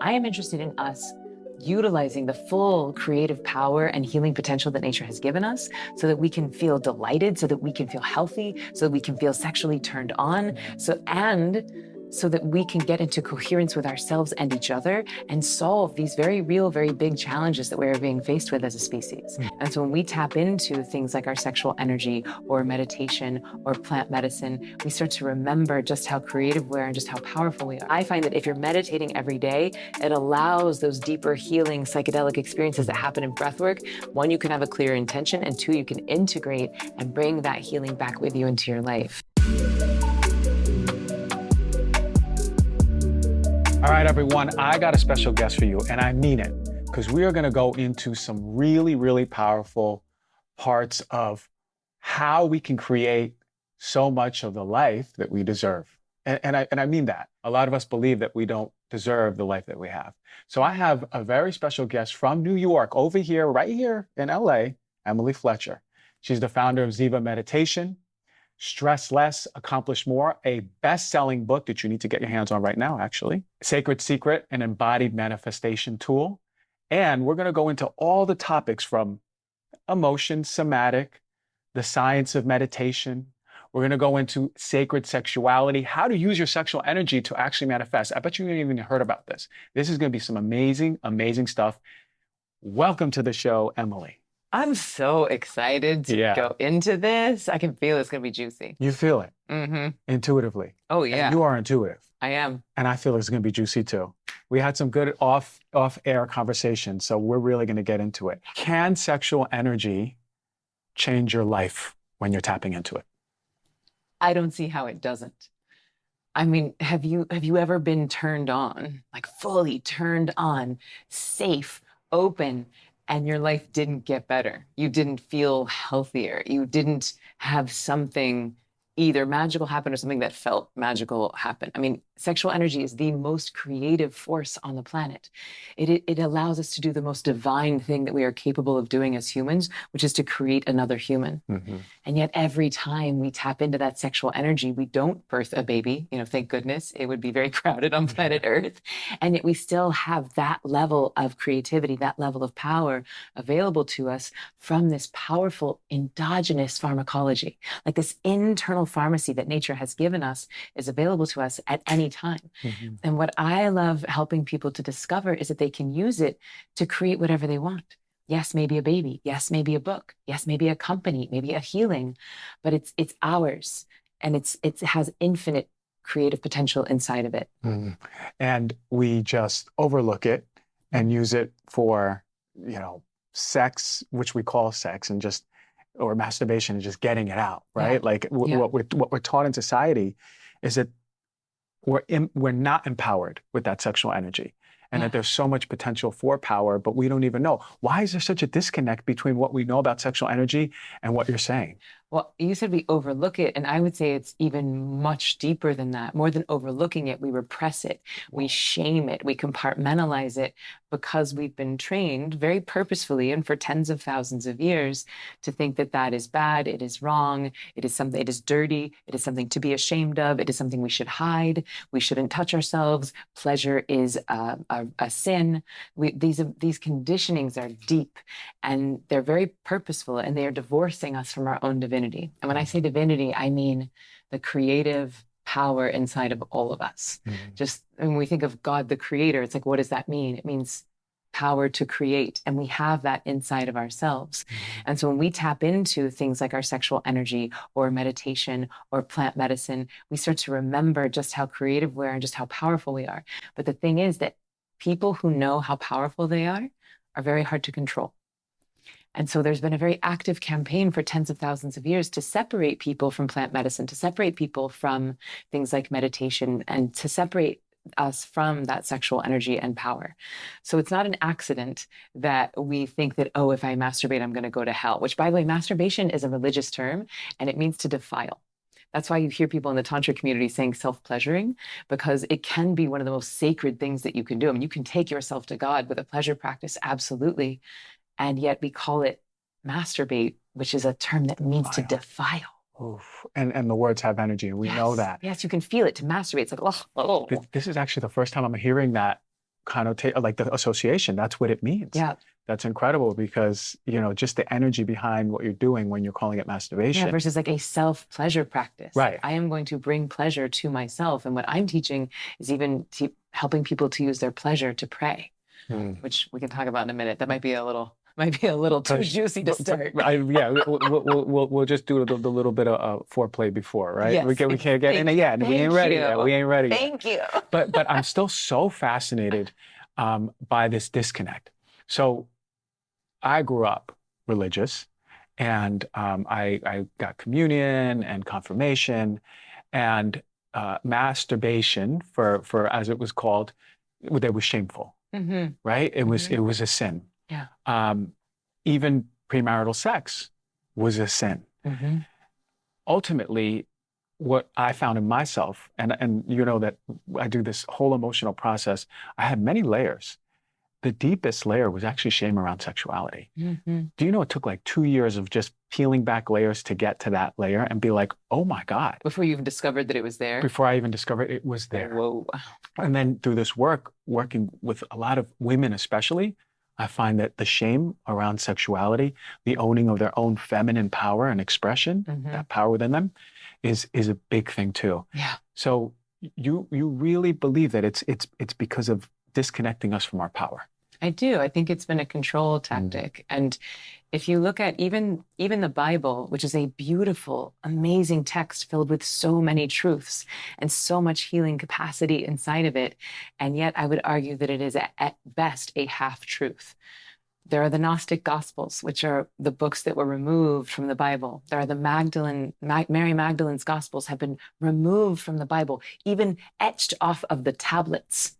I am interested in us utilizing the full creative power and healing potential that nature has given us so that we can feel delighted, so that we can feel healthy, so that we can feel sexually turned on, so that we can get into coherence with ourselves and each other and solve these very real, very big challenges that we're being faced with as a species. And so when we tap into things like our sexual energy or meditation or plant medicine, we start to remember just how creative we are and just how powerful we are. I find that if you're meditating every day, it allows those deeper healing psychedelic experiences that happen in breathwork. One, you can have a clear intention, and two, you can integrate and bring that healing back with you into your life. All right, everyone, I got a special guest for you, and I mean it, because we are going to go into some really, really powerful parts of how we can create so much of the life that we deserve. And I mean that. A lot of us believe that we don't deserve the life that we have. So I have a very special guest from New York, over here, right here in LA, Emily Fletcher. She's the founder of Ziva Meditation, Stress Less, Accomplish More, a best-selling book that you need to get your hands on right now, actually. Sacred Secret, an embodied manifestation tool. And we're going to go into all the topics from emotion, somatic, the science of meditation. We're going to go into sacred sexuality, how to use your sexual energy to actually manifest. I bet you haven't even heard about this. This is going to be some amazing, amazing stuff. Welcome to the show, Emily. I'm so excited to go into this. I can feel it's going to be juicy. You feel it intuitively. Oh, yeah. And you are intuitive. I am. And I feel it's going to be juicy too. We had some good off-air conversations, so we're really going to get into it. Can sexual energy change your life when you're tapping into it? I don't see how it doesn't. I mean, have you ever been turned on, like fully turned on, safe, open, and your life didn't get better? You didn't feel healthier. You didn't have something either magical happen or something that felt magical happen. I mean, sexual energy is the most creative force on the planet. It allows us to do the most divine thing that we are capable of doing as humans, which is to create another human. And yet every time we tap into that sexual energy, we don't birth a baby. You know, thank goodness, it would be very crowded on planet Earth. And yet we still have that level of creativity, that level of power available to us from this powerful endogenous pharmacology. Like this internal pharmacy that nature has given us is available to us at any time. And what I love helping people to discover is that they can use it to create whatever they want. Yes, maybe a baby. Yes, maybe a book. Yes, maybe a company, maybe a healing, but it's ours, and it has infinite creative potential inside of it. And we just overlook it and use it for, you know, sex, which we call sex, and just, or masturbation, and just getting it out, right? Like what we're taught in society is that we're not empowered with that sexual energy, and that there's so much potential for power, but we don't even know. Why is there such a disconnect between what we know about sexual energy and what you're saying? Well, you said we overlook it, and I would say it's even much deeper than that. More than overlooking it, we repress it, we shame it, we compartmentalize it, because we've been trained very purposefully and for tens of thousands of years to think that that is bad, it is wrong, it is something, it is dirty, it is something to be ashamed of, it is something we should hide, we shouldn't touch ourselves, pleasure is a sin. These conditionings are deep, and they're very purposeful, and they are divorcing us from our own divinity. And when I say divinity, I mean the creative power inside of all of us. Just when we think of God, the creator, it's like, what does that mean? It means power to create, and we have that inside of ourselves. And so when we tap into things like our sexual energy or meditation or plant medicine, we start to remember just how creative we are and just how powerful we are. But the thing is that people who know how powerful they are very hard to control. And so there's been a very active campaign for tens of thousands of years to separate people from plant medicine, to separate people from things like meditation, and to separate us from that sexual energy and power. So it's not an accident that we think that, oh, if I masturbate, I'm going to go to hell, which, by the way, masturbation is a religious term, and it means to defile. That's why you hear people in the Tantra community saying self-pleasuring, because it can be one of the most sacred things that you can do. I mean, you can take yourself to God with a pleasure practice, absolutely. And yet we call it masturbate, which is a term that means to defile. Oof. And the words have energy, and we know that. Yes, you can feel it. To masturbate, it's like, oh. This is actually the first time I'm hearing that connotation, like the association. That's what it means. Yeah. That's incredible because, just the energy behind what you're doing when you're calling it Yeah, masturbation. versus like a self-pleasure practice. Right. I am going to bring pleasure to myself. And what I'm teaching is even helping people to use their pleasure to pray, which we can talk about in a minute. That might be a little too juicy to start. Yeah, we'll just do the little bit of foreplay before, right? Yes, We can't get in it yet. We ain't ready yet. We ain't ready yet. Thank you. But I'm still so fascinated by this disconnect. So I grew up religious, and I got communion and confirmation, and masturbation for as it was called, that was shameful, right? It was a sin. Yeah. Even premarital sex was a sin. Ultimately, what I found in myself, and that I do this whole emotional process, I had many layers. The deepest layer was actually shame around sexuality. Do you know it took like 2 years of just peeling back layers to get to that layer and be like, oh my God. Before you even discovered that it was there? Before I even discovered it was there. Whoa. And then through this working with a lot of women especially, I find that the shame around sexuality, the owning of their own feminine power and expression, that power within them, is a big thing too. Yeah. So you really believe that it's because of disconnecting us from our power. I do. I think it's been a control tactic. And if you look at even the Bible, which is a beautiful, amazing text filled with so many truths and so much healing capacity inside of it, and yet I would argue that it is at best a half-truth. There are the Gnostic Gospels, which are the books that were removed from the Bible. There are the Mary Magdalene's Gospels have been removed from the Bible, even etched off of the tablets.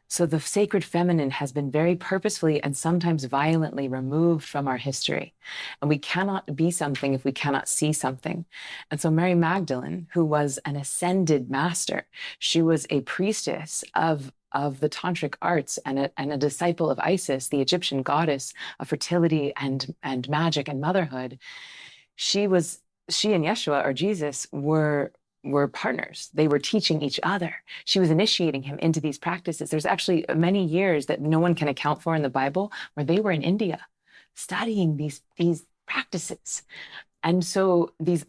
So the sacred feminine has been very purposefully and sometimes violently removed from our history. And we cannot be something if we cannot see something. And so Mary Magdalene, who was an ascended master, she was a priestess of the tantric arts and a disciple of Isis, the Egyptian goddess of fertility and magic and motherhood. She and Yeshua, or Jesus, were partners. They were teaching each other. She was initiating him into these practices. There's actually many years that no one can account for in the Bible where they were in India studying these practices. And so these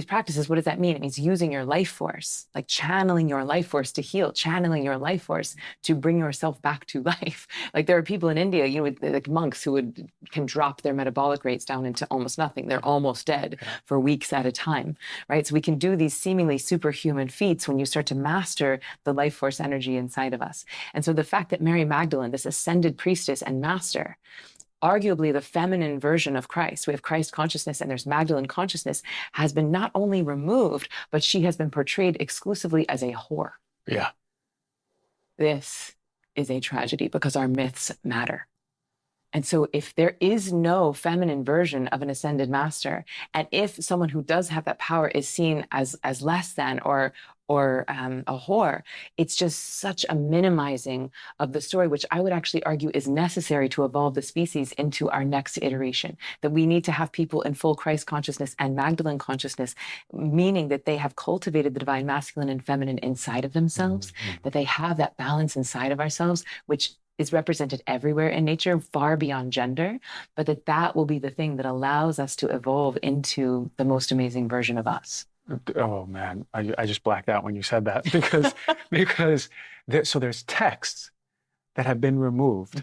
practices, what does that mean? It means using your life force, like channeling your life force to heal, channeling your life force to bring yourself back to life. Like there are people in India, like monks who can drop their metabolic rates down into almost nothing. They're almost dead for weeks at a time, right? So we can do these seemingly superhuman feats when you start to master the life force energy inside of us. And so the fact that Mary Magdalene, this ascended priestess and master, arguably the feminine version of Christ, we have Christ consciousness and there's Magdalene consciousness, has been not only removed, but she has been portrayed exclusively as a whore. Yeah. This is a tragedy because our myths matter. And so if there is no feminine version of an ascended master, and if someone who does have that power is seen as less than or a whore, it's just such a minimizing of the story, which I would actually argue is necessary to evolve the species into our next iteration. That we need to have people in full Christ consciousness and Magdalene consciousness, meaning that they have cultivated the divine masculine and feminine inside of themselves, that they have that balance inside of ourselves, which is represented everywhere in nature, far beyond gender, but that will be the thing that allows us to evolve into the most amazing version of us. Oh man, I just blacked out when you said that so there's texts that have been removed.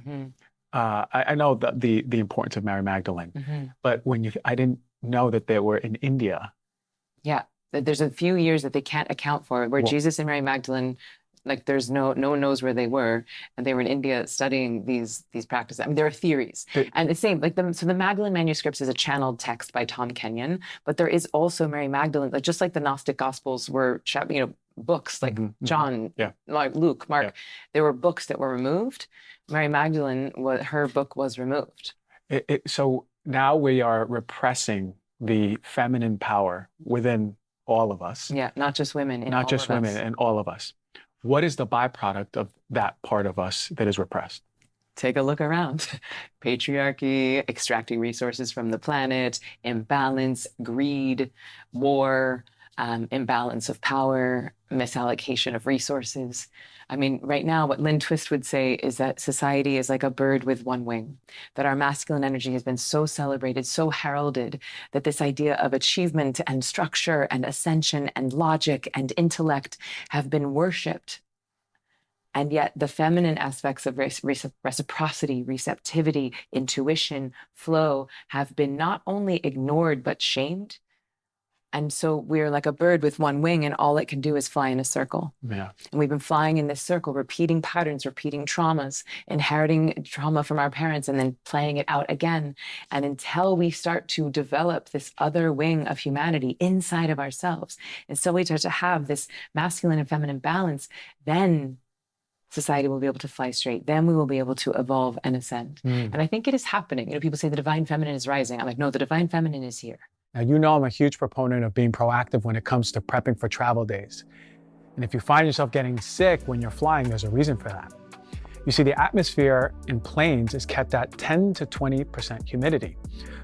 I know the importance of Mary Magdalene, but I didn't know that they were in India. Yeah, there's a few years that they can't account for where Jesus and Mary Magdalene, like there's no one knows where they were, and they were in India studying these practices. I mean, there are theories, and the same so the Magdalene manuscripts is a channeled text by Tom Kenyon, but there is also Mary Magdalene, like just like the Gnostic Gospels were, books like John, like Luke, Mark. There were books that were removed. Mary Magdalene, her book was removed. So now we are repressing the feminine power within all of us. Yeah, not just women. In all of us. What is the byproduct of that part of us that is repressed? Take a look around. Patriarchy, extracting resources from the planet, imbalance, greed, war, imbalance of power, misallocation of resources. I mean, right now, what Lynn Twist would say is that society is like a bird with one wing, that our masculine energy has been so celebrated, so heralded, that this idea of achievement and structure and ascension and logic and intellect have been worshipped. And yet, the feminine aspects of reciprocity, receptivity, intuition, flow have been not only ignored, but shamed. And so we're like a bird with one wing, and all it can do is fly in a circle. Yeah. And we've been flying in this circle, repeating patterns, repeating traumas, inheriting trauma from our parents, and then playing it out again. And until we start to develop this other wing of humanity inside of ourselves, and so we start to have this masculine and feminine balance, then society will be able to fly straight. Then we will be able to evolve and ascend. And I think it is happening. You know, people say the divine feminine is rising. I'm like, no, the divine feminine is here. Now, you know I'm a huge proponent of being proactive when it comes to prepping for travel days. And if you find yourself getting sick when you're flying, there's a reason for that. You see, the atmosphere in planes is kept at 10 to 20% humidity.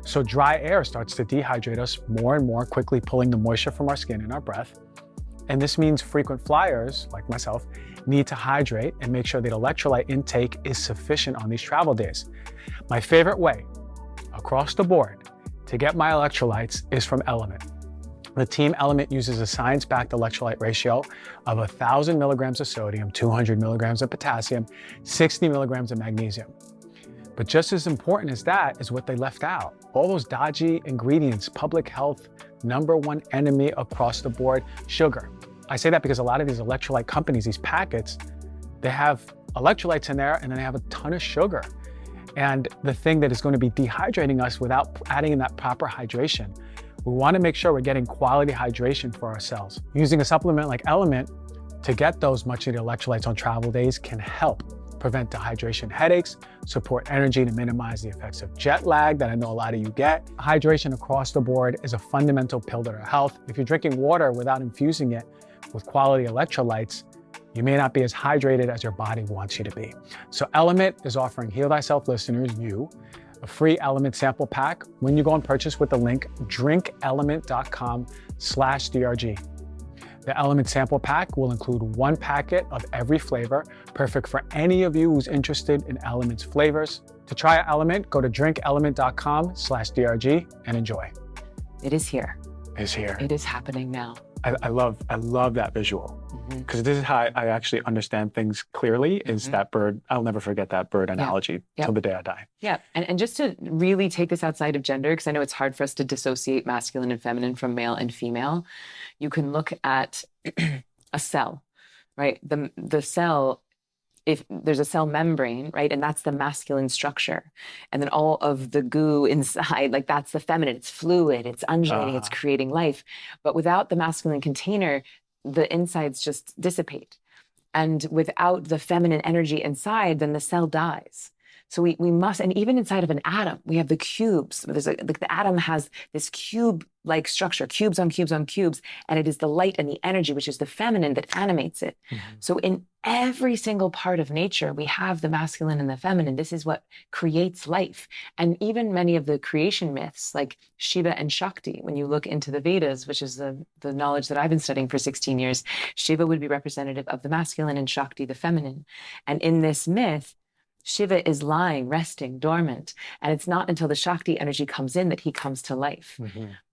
So dry air starts to dehydrate us more and more quickly, pulling the moisture from our skin and our breath. And this means frequent flyers, like myself, need to hydrate and make sure that electrolyte intake is sufficient on these travel days. My favorite way, across the board, to get my electrolytes is from Element. The team Element uses a science-backed electrolyte ratio of 1,000 milligrams of sodium, 200 milligrams of potassium, 60 milligrams of magnesium. But just as important as that is what they left out. All those dodgy ingredients, public health, #1 enemy across the board, sugar. I say that because a lot of these electrolyte companies, these packets, they have electrolytes in there and then they have a ton of sugar. And the thing that is going to be dehydrating us without adding in that proper hydration, we want to make sure we're getting quality hydration for ourselves. Using a supplement like Element to get those much needed electrolytes on travel days can help prevent dehydration headaches, support energy to minimize the effects of jet lag that I know a lot of you get. Hydration across the board is a fundamental pillar to our health. If you're drinking water without infusing it with quality electrolytes, you may not be as hydrated as your body wants you to be. So Element is offering Heal Thyself listeners, you, a free Element sample pack when you go and purchase with the link drinkelement.com/DRG. The Element sample pack will include 1 packet of every flavor, perfect for any of you who's interested in Element's flavors. To try Element, go to drinkelement.com/DRG and enjoy. It is here. It's here. It is happening now. I love that visual, because this is how I actually understand things clearly, is that bird. I'll never forget that bird analogy till the day I die. Yeah. And just to really take this outside of gender, because I know it's hard for us to dissociate masculine and feminine from male and female, you can look at a cell, right? The cell, if there's a cell membrane, right? And that's the masculine structure. And then all of the goo inside, like that's the feminine. It's fluid, it's undulating, it's creating life. But without the masculine container, the insides just dissipate. And without the feminine energy inside, then the cell dies. So we must, and even inside of an atom, we have the cubes. The atom has this cube-like structure, cubes on cubes on cubes, and it is the light and the energy, which is the feminine, that animates it. So in every single part of nature, we have the masculine and the feminine. This is what creates life. And even many of the creation myths, like Shiva and Shakti, when you look into the Vedas, which is the knowledge that I've been studying for 16 years, Shiva would be representative of the masculine and Shakti, the feminine. And in this myth, Shiva is lying, resting, dormant. And it's not until the Shakti energy comes in that he comes to life.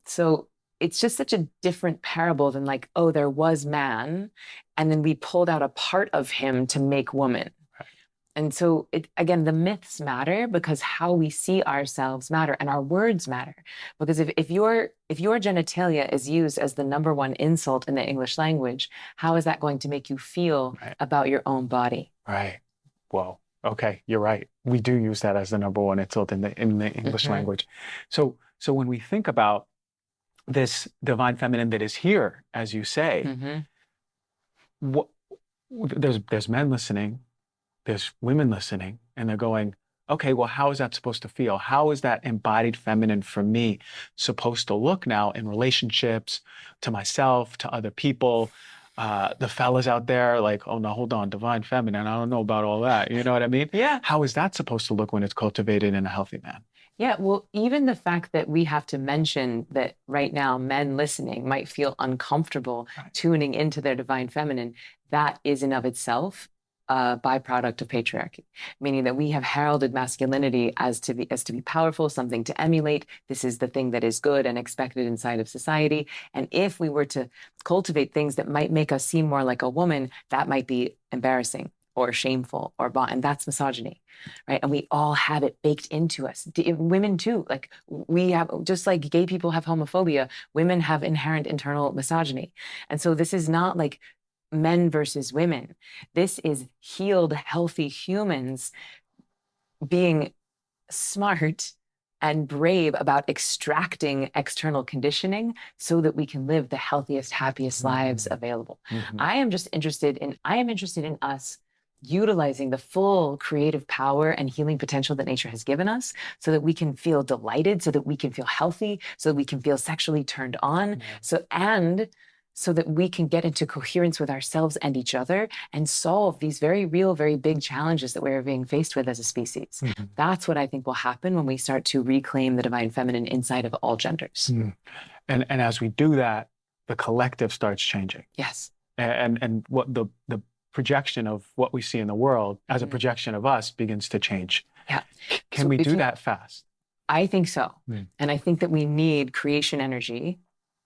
So it's just such a different parable than like, oh, there was man, and then we pulled out a part of him to make woman. And so again, the myths matter because how we see ourselves matter, and our words matter. Because if your genitalia is used as the #1 insult in the English language, how is that going to make you feel about your own body? Right. Whoa. Okay, you're right. We do use that as the #1 insult in the English language. So when we think about this divine feminine that is here, as you say, there's men listening, there's women listening, and they're going, okay, well, how is that supposed to feel? How is that embodied feminine for me supposed to look now in relationships, to myself, to other people? The fellas out there like, oh, no, hold on, divine feminine, I don't know about all that. You know what I mean? Yeah. How is that supposed to look when it's cultivated in a healthy man? Yeah, well, even the fact that we have to mention that right now men listening might feel uncomfortable Right. tuning into their divine feminine, that is in of itself a byproduct of patriarchy, meaning that we have heralded masculinity as to be powerful, something to emulate. This is the thing that is good and expected inside of society. And if we were to cultivate things that might make us seem more like a woman, that might be embarrassing or shameful and that's misogyny, right? And we all have it baked into us. Women too, like we have, just like gay people have homophobia, women have inherent internal misogyny. And so this is not like men versus women. This is healed, healthy humans being smart and brave about extracting external conditioning so that we can live the healthiest, happiest lives available. I am interested in us utilizing the full creative power and healing potential that nature has given us so that we can feel delighted, so that we can feel healthy, so that we can feel sexually turned on, so that we can get into coherence with ourselves and each other and solve these very real, very big challenges that we're being faced with as a species. That's what I think will happen when we start to reclaim the divine feminine inside of all genders. And as we do that, the collective starts changing. Yes. And what the projection of what we see in the world as a projection of us begins to change. Yeah. Can we do that fast? I think so. And I think that we need creation energy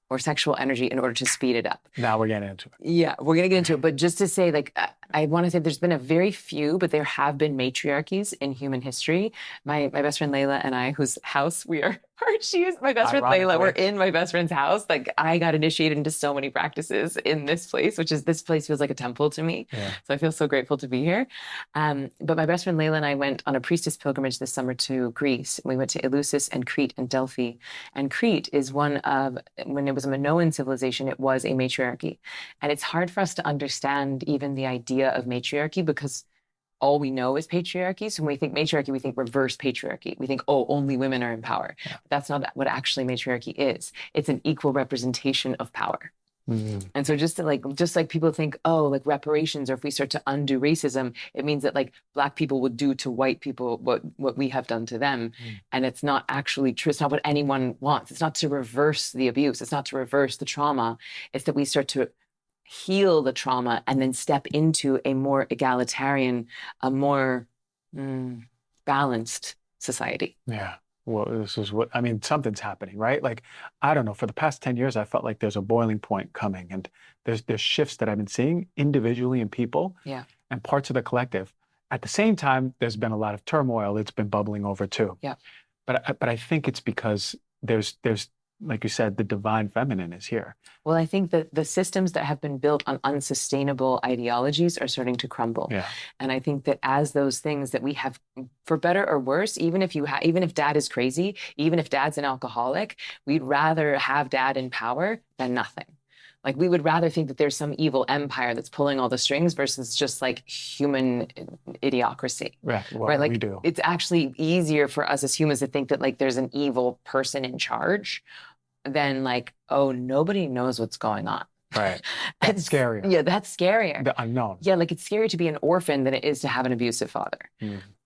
or sexual energy in order to speed it up. Now we're getting into it. Yeah, we're going to get into it. But just to say, like, I want to say there's been a very few, but there have been matriarchies in human history. My best friend Layla and I, whose house we are, she is my best friend Layla. We're in my best friend's house. Like, I got initiated into so many practices in this place, this place feels like a temple to me. Yeah. So I feel so grateful to be here. But my best friend Layla and I went on a priestess pilgrimage this summer to Greece. We went to Eleusis and Crete and Delphi. And Crete is one of, when it was a Minoan civilization, it was a matriarchy. And it's hard for us to understand even the idea of matriarchy because all we know is patriarchy. So when we think matriarchy, we think reverse patriarchy. We think, oh, only women are in power. Yeah. But that's not what actually matriarchy is. It's an equal representation of power. And so just like people think, oh, like reparations, or if we start to undo racism, it means that like Black people would do to white people what we have done to them. And it's not actually true. It's not what anyone wants. It's not to reverse the abuse. It's not to reverse the trauma. It's that we start to heal the trauma and then step into a more egalitarian, a more balanced society. Yeah. Well, this is what, I mean, something's happening, right? Like, I don't know, for the past 10 years, I felt like there's a boiling point coming, and there's shifts that I've been seeing individually in people and parts of the collective. At the same time, there's been a lot of turmoil that's been bubbling over too. Yeah. But I think it's because there's like you said, the divine feminine is here. Well, I think that the systems that have been built on unsustainable ideologies are starting to crumble. Yeah. And I think that as those things that we have, for better or worse, even if dad is crazy, even if dad's an alcoholic, we'd rather have dad in power than nothing. Like, we would rather think that there's some evil empire that's pulling all the strings versus just like human idiocracy. Right. Right. Like, we do. It's actually easier for us as humans to think that like there's an evil person in charge than like, oh, nobody knows what's going on. Right. That's scarier. Yeah, that's scarier. The unknown. Yeah, like it's scarier to be an orphan than it is to have an abusive father.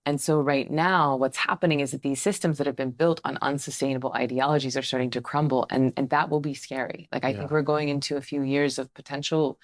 And so right now, what's happening is that these systems that have been built on unsustainable ideologies are starting to crumble, and that will be scary. Like, I think we're going into a few years of potential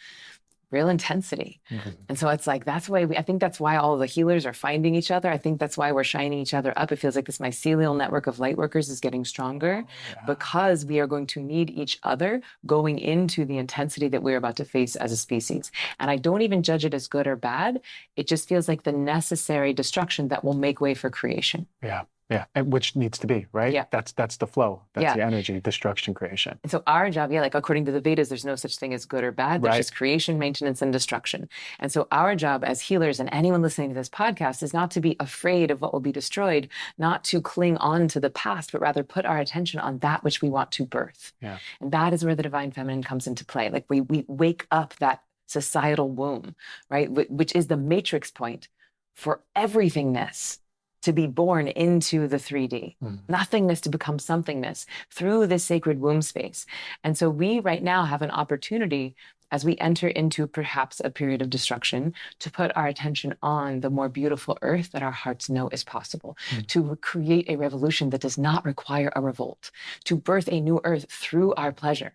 real intensity. And so it's like, I think that's why all the healers are finding each other. I think that's why we're shining each other up. It feels like this mycelial network of light workers is getting stronger because we are going to need each other going into the intensity that we're about to face as a species. And I don't even judge it as good or bad. It just feels like the necessary destruction that will make way for creation. Yeah. Yeah, and which needs to be, right? Yeah. That's the flow. That's the energy, destruction, creation. And so our job, like according to the Vedas, there's no such thing as good or bad. There's just creation, maintenance, and destruction. And so our job as healers and anyone listening to this podcast is not to be afraid of what will be destroyed, not to cling on to the past, but rather put our attention on that which we want to birth. Yeah. And that is where the divine feminine comes into play. Like, we wake up that societal womb, right? Which is the matrix point for everythingness to be born into the 3D, nothingness to become somethingness through this sacred womb space. And so we right now have an opportunity as we enter into perhaps a period of destruction to put our attention on the more beautiful earth that our hearts know is possible, to create a revolution that does not require a revolt, to birth a new earth through our pleasure,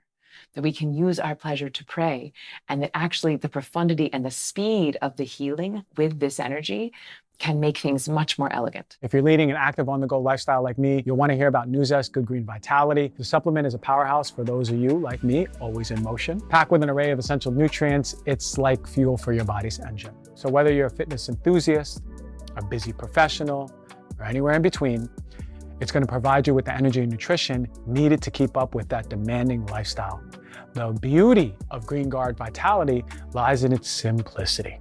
that we can use our pleasure to pray, and that actually the profundity and the speed of the healing with this energy can make things much more elegant. If you're leading an active on-the-go lifestyle like me, you'll want to hear about Nuzest Good Green Vitality. The supplement is a powerhouse for those of you like me, always in motion. Packed with an array of essential nutrients, it's like fuel for your body's engine. So whether you're a fitness enthusiast, a busy professional, or anywhere in between, it's going to provide you with the energy and nutrition needed to keep up with that demanding lifestyle. The beauty of Green Guard Vitality lies in its simplicity.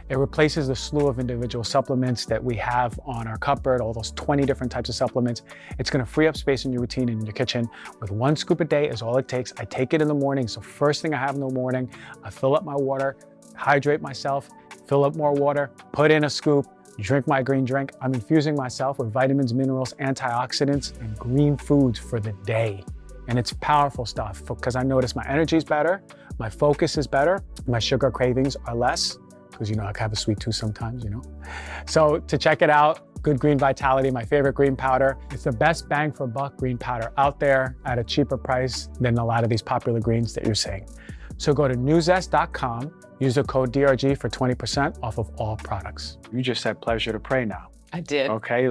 It replaces the slew of individual supplements that we have on our cupboard, all those 20 different types of supplements. It's gonna free up space in your routine and in your kitchen. With 1 scoop a day is all it takes. I take it in the morning, so first thing I have in the morning, I fill up my water, hydrate myself, fill up more water, put in a scoop, drink my green drink. I'm infusing myself with vitamins, minerals, antioxidants, and green foods for the day. And it's powerful stuff because I notice my energy is better, my focus is better, my sugar cravings are less, because I have a sweet tooth sometimes, So to check it out, Good Green Vitality, my favorite green powder. It's the best bang for buck green powder out there at a cheaper price than a lot of these popular greens that you're seeing. So go to newzest.com, use the code DRG for 20% off of all products. You just said pleasure to pray now. I did. Okay,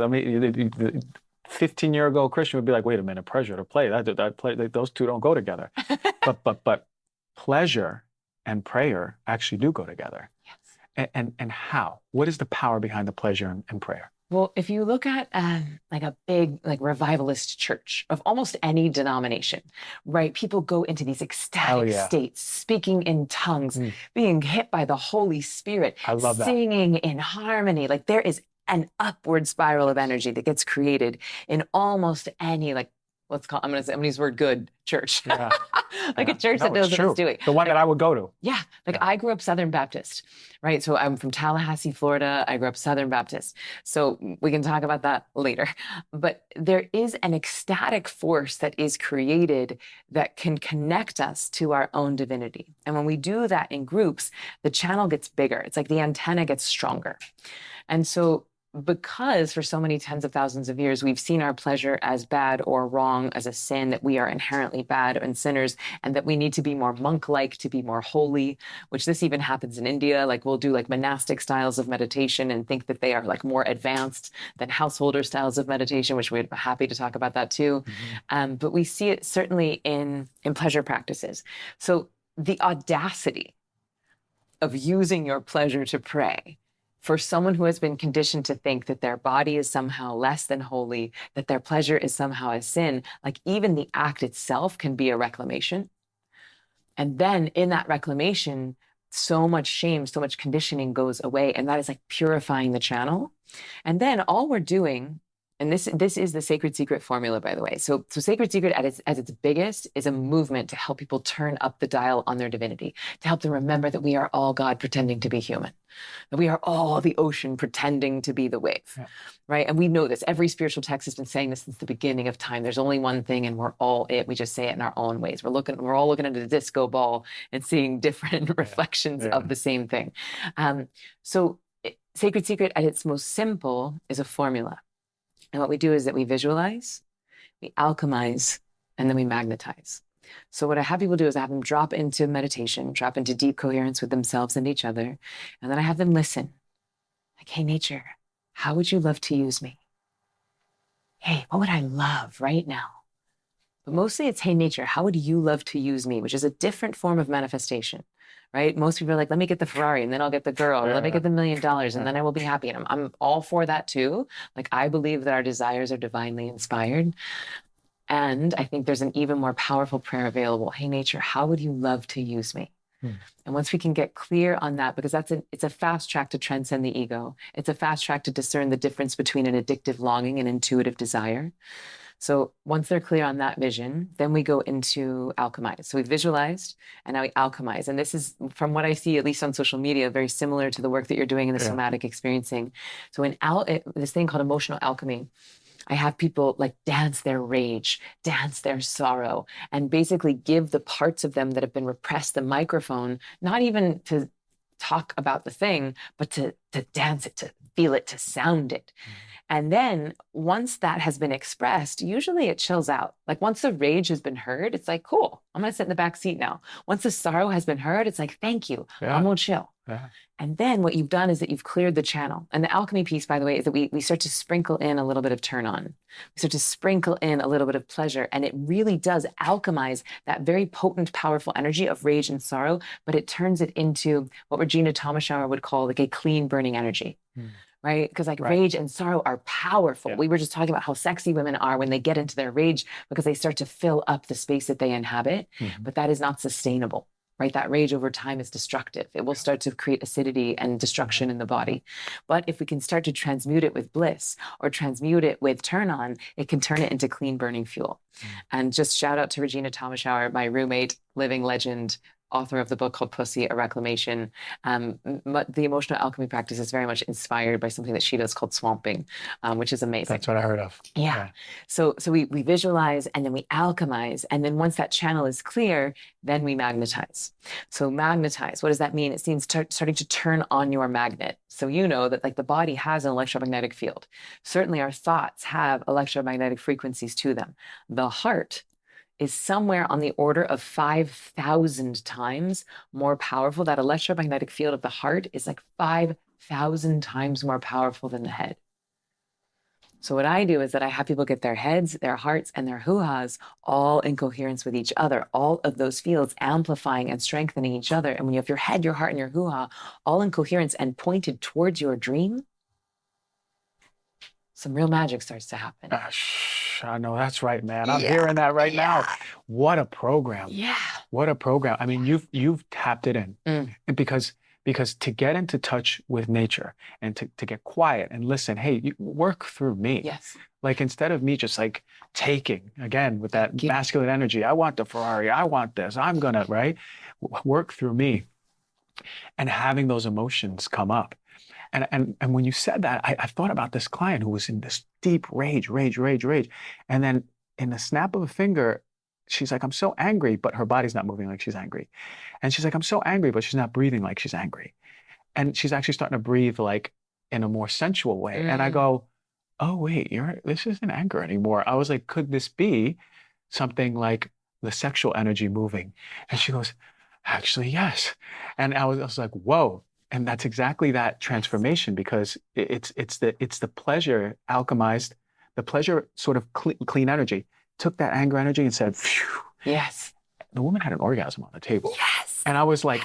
15-year-ago Christian would be like, wait a minute, pleasure to play. Those two don't go together. but pleasure and prayer actually do go together. Yes. And how? What is the power behind the pleasure and prayer? Well, if you look at like a big revivalist church of almost any denomination, right? People go into these ecstatic states, speaking in tongues, being hit by the Holy Spirit, I love that. Singing in harmony. Like there is an upward spiral of energy that gets created in almost any I'm gonna use the word good church. Yeah. A church that knows what it's doing. The one that I would go to. Yeah. I grew up Southern Baptist, right? So I'm from Tallahassee, Florida. I grew up Southern Baptist. So we can talk about that later. But there is an ecstatic force that is created that can connect us to our own divinity. And when we do that in groups, the channel gets bigger. It's like the antenna gets stronger. And so because for so many tens of thousands of years, we've seen our pleasure as bad or wrong, as a sin, that we are inherently bad and sinners, and that we need to be more monk-like to be more holy, which this even happens in India. We'll do monastic styles of meditation and think that they are more advanced than householder styles of meditation, which we're happy to talk about that too. But we see it certainly in pleasure practices. So the audacity of using your pleasure to pray for someone who has been conditioned to think that their body is somehow less than holy, that their pleasure is somehow a sin, even the act itself can be a reclamation. And then in that reclamation, so much shame, so much conditioning goes away. And that is purifying the channel. And then all we're doing, and this is the Sacred Secret formula, by the way. So Sacred Secret at its biggest is a movement to help people turn up the dial on their divinity, to help them remember that we are all God pretending to be human, that we are all the ocean pretending to be the wave, right? And we know this. Every spiritual text has been saying this since the beginning of time. There's only one thing, and we're all it. We just say it in our own ways. We're all looking at a disco ball and seeing different reflections of the same thing. So Sacred Secret at its most simple is a formula. And what we do is that we visualize, we alchemize, and then we magnetize. So what I have people do is I have them drop into meditation, drop into deep coherence with themselves and each other. And then I have them listen. Hey, nature, how would you love to use me? Hey, what would I love right now? But mostly it's, hey, nature, how would you love to use me? Which is a different form of manifestation, right? Most people are let me get the Ferrari and then I'll get the girl, or let me get the $1 million and then I will be happy. And I'm all for that too. I believe that our desires are divinely inspired. And I think there's an even more powerful prayer available. Hey, nature, how would you love to use me? Mm. And once we can get clear on that, because it's a fast track to transcend the ego. It's a fast track to discern the difference between an addictive longing and intuitive desire. So once they're clear on that vision, then we go into alchemize. So we visualized and now we alchemize. And this is, from what I see, at least on social media, very similar to the work that you're doing in the somatic experiencing. So in this thing called emotional alchemy, I have people like dance their rage, dance their sorrow, and basically give the parts of them that have been repressed the microphone, not even to talk about the thing, but to dance it, to feel it, to sound it. And then once that has been expressed, usually it chills out. Like once the rage has been heard, it's like, cool, I'm gonna sit in the back seat now. Once the sorrow has been heard, it's like, thank you, I'm gonna chill. And then what you've done is that you've cleared the channel. And the alchemy piece, by the way, is that we start to sprinkle in a little bit of turn on. We start to sprinkle in a little bit of pleasure. And it really does alchemize that very potent, powerful energy of rage and sorrow, but it turns it into what Regina Thomashauer would call like a clean burning energy. Right? Because like rage and sorrow are powerful. We were just talking about how sexy women are when they get into their rage because they start to fill up the space that they inhabit. But that is not sustainable. Right? That rage over time is destructive. It will start to create acidity and destruction in the body. But if we can start to transmute it with bliss or transmute it with turn on, it can turn it into clean burning fuel. And just shout out to Regina Thomashauer, my roommate, living legend, author of the book called Pussy, A Reclamation. The emotional alchemy practice is very much inspired by something that she does called swamping, which is amazing. That's what I heard of. Yeah. So we visualize and then we alchemize. And then once that channel is clear, then we magnetize. So magnetize, what does that mean? It means starting to turn on your magnet. So you know that like the body has an electromagnetic field. Certainly our thoughts have electromagnetic frequencies to them. The heart is somewhere on the order of 5,000 times more powerful. That electromagnetic field of the heart is like 5,000 times more powerful than the head. So what I do is that I have people get their heads, their hearts, and their hoo-has all in coherence with each other, all of those fields amplifying and strengthening each other. And when you have your head, your heart, and your hoo-ha all in coherence and pointed towards your dream, some real magic starts to happen. I know that's right, man. I'm hearing that right now. What a program. Yeah. What a program. I mean, you've tapped it in. And because to get into touch with nature and to get quiet and listen, hey, you work through me. Yes. Like instead of me just like taking, again, with that masculine energy, I want the Ferrari, I want this, I'm gonna, right? Work through me and having those emotions come up. And when you said that, I thought about this client who was in this deep rage. And then in the snap of a finger, she's like, I'm so angry, but her body's not moving like she's angry. And she's like, I'm so angry, but she's not breathing like she's angry. And she's actually starting to breathe like in a more sensual way. And I go, oh, wait, this isn't anger anymore. I was like, could this be something like the sexual energy moving? And she goes, actually, yes. And I was like, whoa. And that's exactly that transformation, because it's the pleasure alchemized, the pleasure sort of clean energy, took that anger energy and said, phew. Yes. The woman had an orgasm on the table. Yes. And I was like,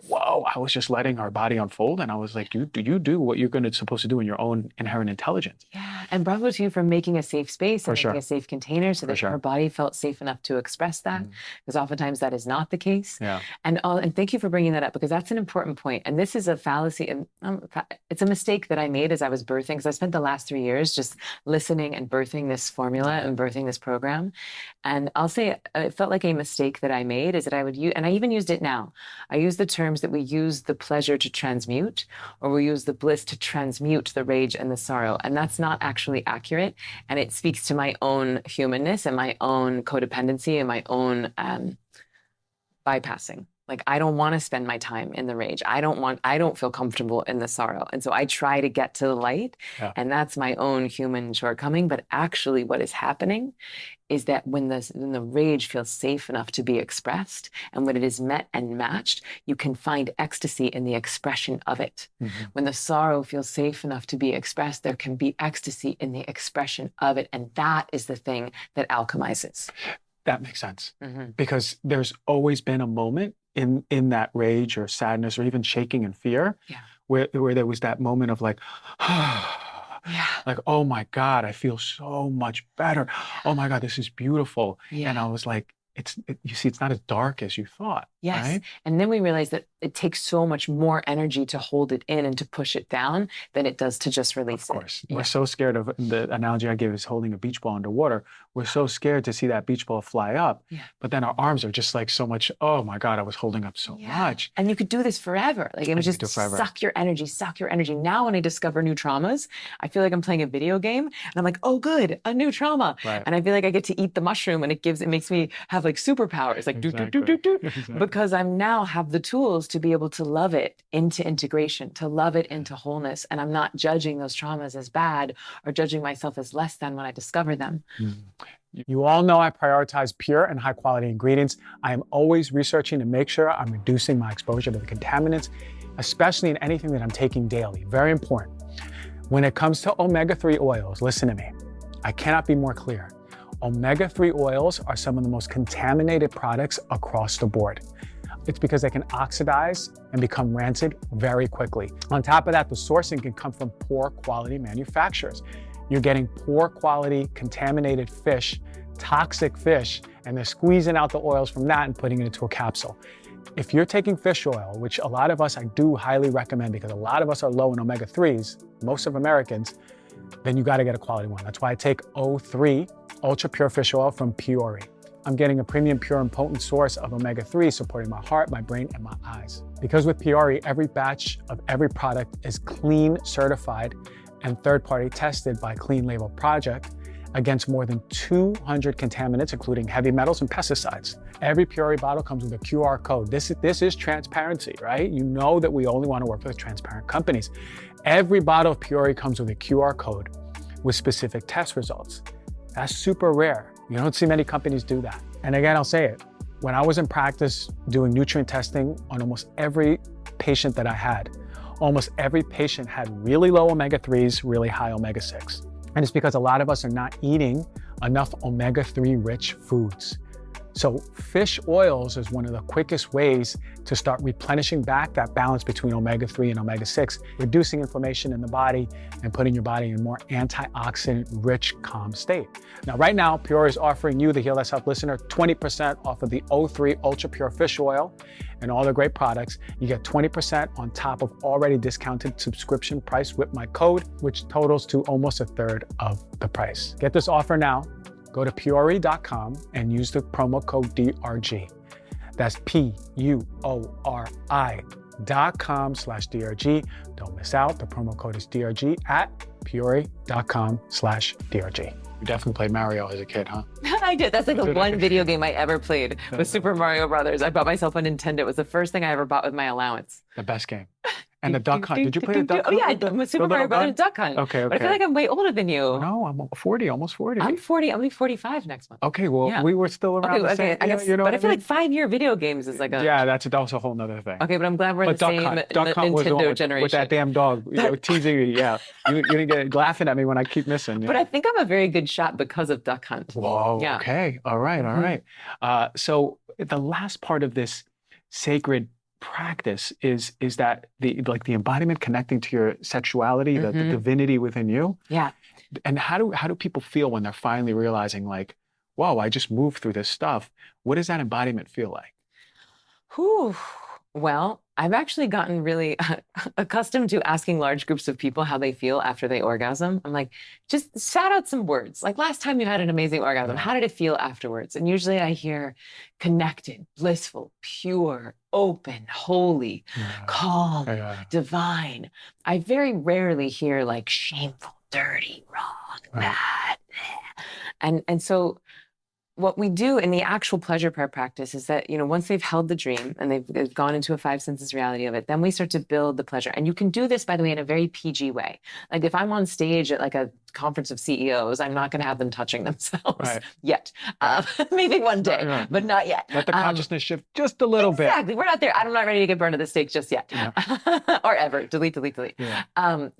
whoa, I was just letting our body unfold. And I was like, you do what you're supposed to do in your own inherent intelligence. Yeah. And bravo to you for making a safe space and making a safe container so that her body felt safe enough to express that. Because oftentimes that is not the case. Yeah. And thank you for bringing that up, because that's an important point. And this is a fallacy. And it's a mistake that I made as I was birthing, because I spent the last 3 years just listening and birthing this formula and birthing this program. And I'll say it felt like a mistake that I made is that I would use, and I even used it now. I use the terms that we use the pleasure to transmute, or we use the bliss to transmute the rage and the sorrow. And that's not actually accurate. And it speaks to my own humanness and my own codependency and my own bypassing. Like, I don't want to spend my time in the rage. I don't feel comfortable in the sorrow. And so I try to get to the light, and that's my own human shortcoming. But actually what is happening is that when the rage feels safe enough to be expressed, and when it is met and matched, you can find ecstasy in the expression of it. When the sorrow feels safe enough to be expressed, there can be ecstasy in the expression of it. And that is the thing that alchemizes. That makes sense. Because there's always been a moment in that rage or sadness or even shaking and fear where there was that moment of like, like, oh my God, I feel so much better. Oh my God, this is beautiful. And I was like, you see, it's not as dark as you thought, Yes. right? And then we realized that it takes so much more energy to hold it in and to push it down than it does to just Of release it. course. Yeah. We're so scared of the analogy I give is holding a beach ball underwater. We're so scared to see that beach ball fly up. Yeah. But then our arms are just like so much, oh my God, I was holding up so Yeah. much. And you could do this forever. Like it would And you just could do forever. suck your energy, suck your energy. Now when I discover new traumas, I feel like I'm playing a video game and I'm like, oh good, a new trauma. Right. And I feel like I get to eat the mushroom and it makes me have like superpowers, like Exactly. because I'm now have the tools to be able to love it into integration, to love it into wholeness. And I'm not judging those traumas as bad or judging myself as less than when I discover them. You all know I prioritize pure and high quality ingredients. I am always researching to make sure I'm reducing my exposure to the contaminants, especially in anything that I'm taking daily. Very important. When it comes to omega-3 oils, listen to me. I cannot be more clear. Omega-3 oils are some of the most contaminated products across the board. It's because they can oxidize and become rancid very quickly. On top of that, the sourcing can come from poor quality manufacturers. You're getting poor quality, contaminated fish, toxic fish, and they're squeezing out the oils from that and putting it into a capsule. If you're taking fish oil, which a lot of us I do highly recommend because a lot of us are low in omega-3s, most of Americans, then you gotta get a quality one. That's why I take O3 Ultra Pure Fish Oil from Peori. I'm getting a premium, pure, and potent source of omega-3 supporting my heart, my brain, and my eyes. Because with Peori, every batch of every product is clean certified and third-party tested by Clean Label Project against more than 200 contaminants, including heavy metals and pesticides. Every Peori bottle comes with a QR code. This is transparency, right? You know that we only want to work with transparent companies. Every bottle of Peori comes with a QR code with specific test results. That's super rare. You don't see many companies do that. And again, I'll say it. When I was in practice doing nutrient testing on almost every patient that I had, almost every patient had really low omega-3s, really high omega-6. And it's because a lot of us are not eating enough omega-3 rich foods. So fish oils is one of the quickest ways to start replenishing back that balance between omega-3 and omega-6, reducing inflammation in the body and putting your body in a more antioxidant rich, calm state. Now, right now, Peori is offering you, the Heal Thyself listener, 20% off of the O3 Ultra Pure Fish Oil and all the great products. You get 20% on top of already discounted subscription price with my code, which totals to almost a third of the price. Get this offer now. Go to Peori.com and use the promo code DRG. That's PUORI.com/DRG. Don't miss out. The promo code is DRG at Peori.com/DRG. You definitely played Mario as a kid, huh? I did. That's like the one video game I ever played was Super Mario Brothers. I bought myself a Nintendo. It was the first thing I ever bought with my allowance. The best game. And the Duck Hunt. Did you play the Duck Oh Hunt? yeah, Super Mario Brothers Duck Hunt. Okay. But I feel like I'm way older than you. No, I'm 40, almost 40. I'm 40. I'll be 45 next month. Okay, well, Yeah. we were still around the same. I guess, you know but what I feel mean? like 5-year video games is like a... Yeah, that's a whole nother thing. Okay, but I'm glad we're But the same Duck Hunt was the one Nintendo with, generation. with that damn dog, teasing you. Yeah, you didn't get laughing at me when I keep missing. Yeah. But I think I'm a very good shot because of Duck Hunt. Whoa. Yeah. Okay. All right. All right. So the last part of this sacred practice is that the embodiment connecting to your sexuality, the divinity within you. Yeah. And how do people feel when they're finally realizing like, whoa, I just moved through this stuff. What does that embodiment feel like? Whew. Well, I've actually gotten really accustomed to asking large groups of people how they feel after they orgasm. I'm like, just shout out some words. Like last time you had an amazing orgasm, how did it feel afterwards? And usually I hear connected, blissful, pure, open, holy, calm, divine. I very rarely hear like shameful, dirty, wrong, bad. And so what we do in the actual pleasure prayer practice is that, once they've held the dream and they've gone into a 5 senses reality of it, then we start to build the pleasure. And you can do this, by the way, in a very PG way. Like if I'm on stage at like a conference of CEOs, I'm not going to have them touching themselves yet. Maybe one day, but not yet. Let the consciousness shift just a little bit. Exactly. We're not there. I'm not ready to get burned at the stake just yet. Or ever. Delete. Yeah.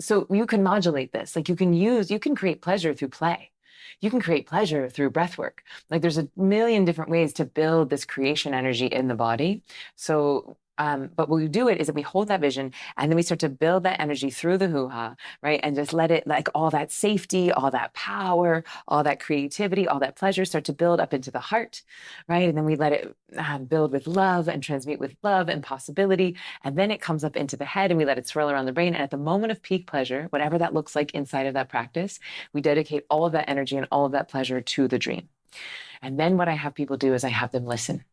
So you can modulate this. Like you can create pleasure through play. You can create pleasure through breath work. Like there's a million different ways to build this creation energy in the body. So But when we do it is that we hold that vision and then we start to build that energy through the hoo-ha, right? And just let it, like all that safety, all that power, all that creativity, all that pleasure start to build up into the heart, right? And then we let it build with love and transmute with love and possibility. And then it comes up into the head and we let it swirl around the brain. And at the moment of peak pleasure, whatever that looks like inside of that practice, we dedicate all of that energy and all of that pleasure to the dream. And then what I have people do is I have them listen.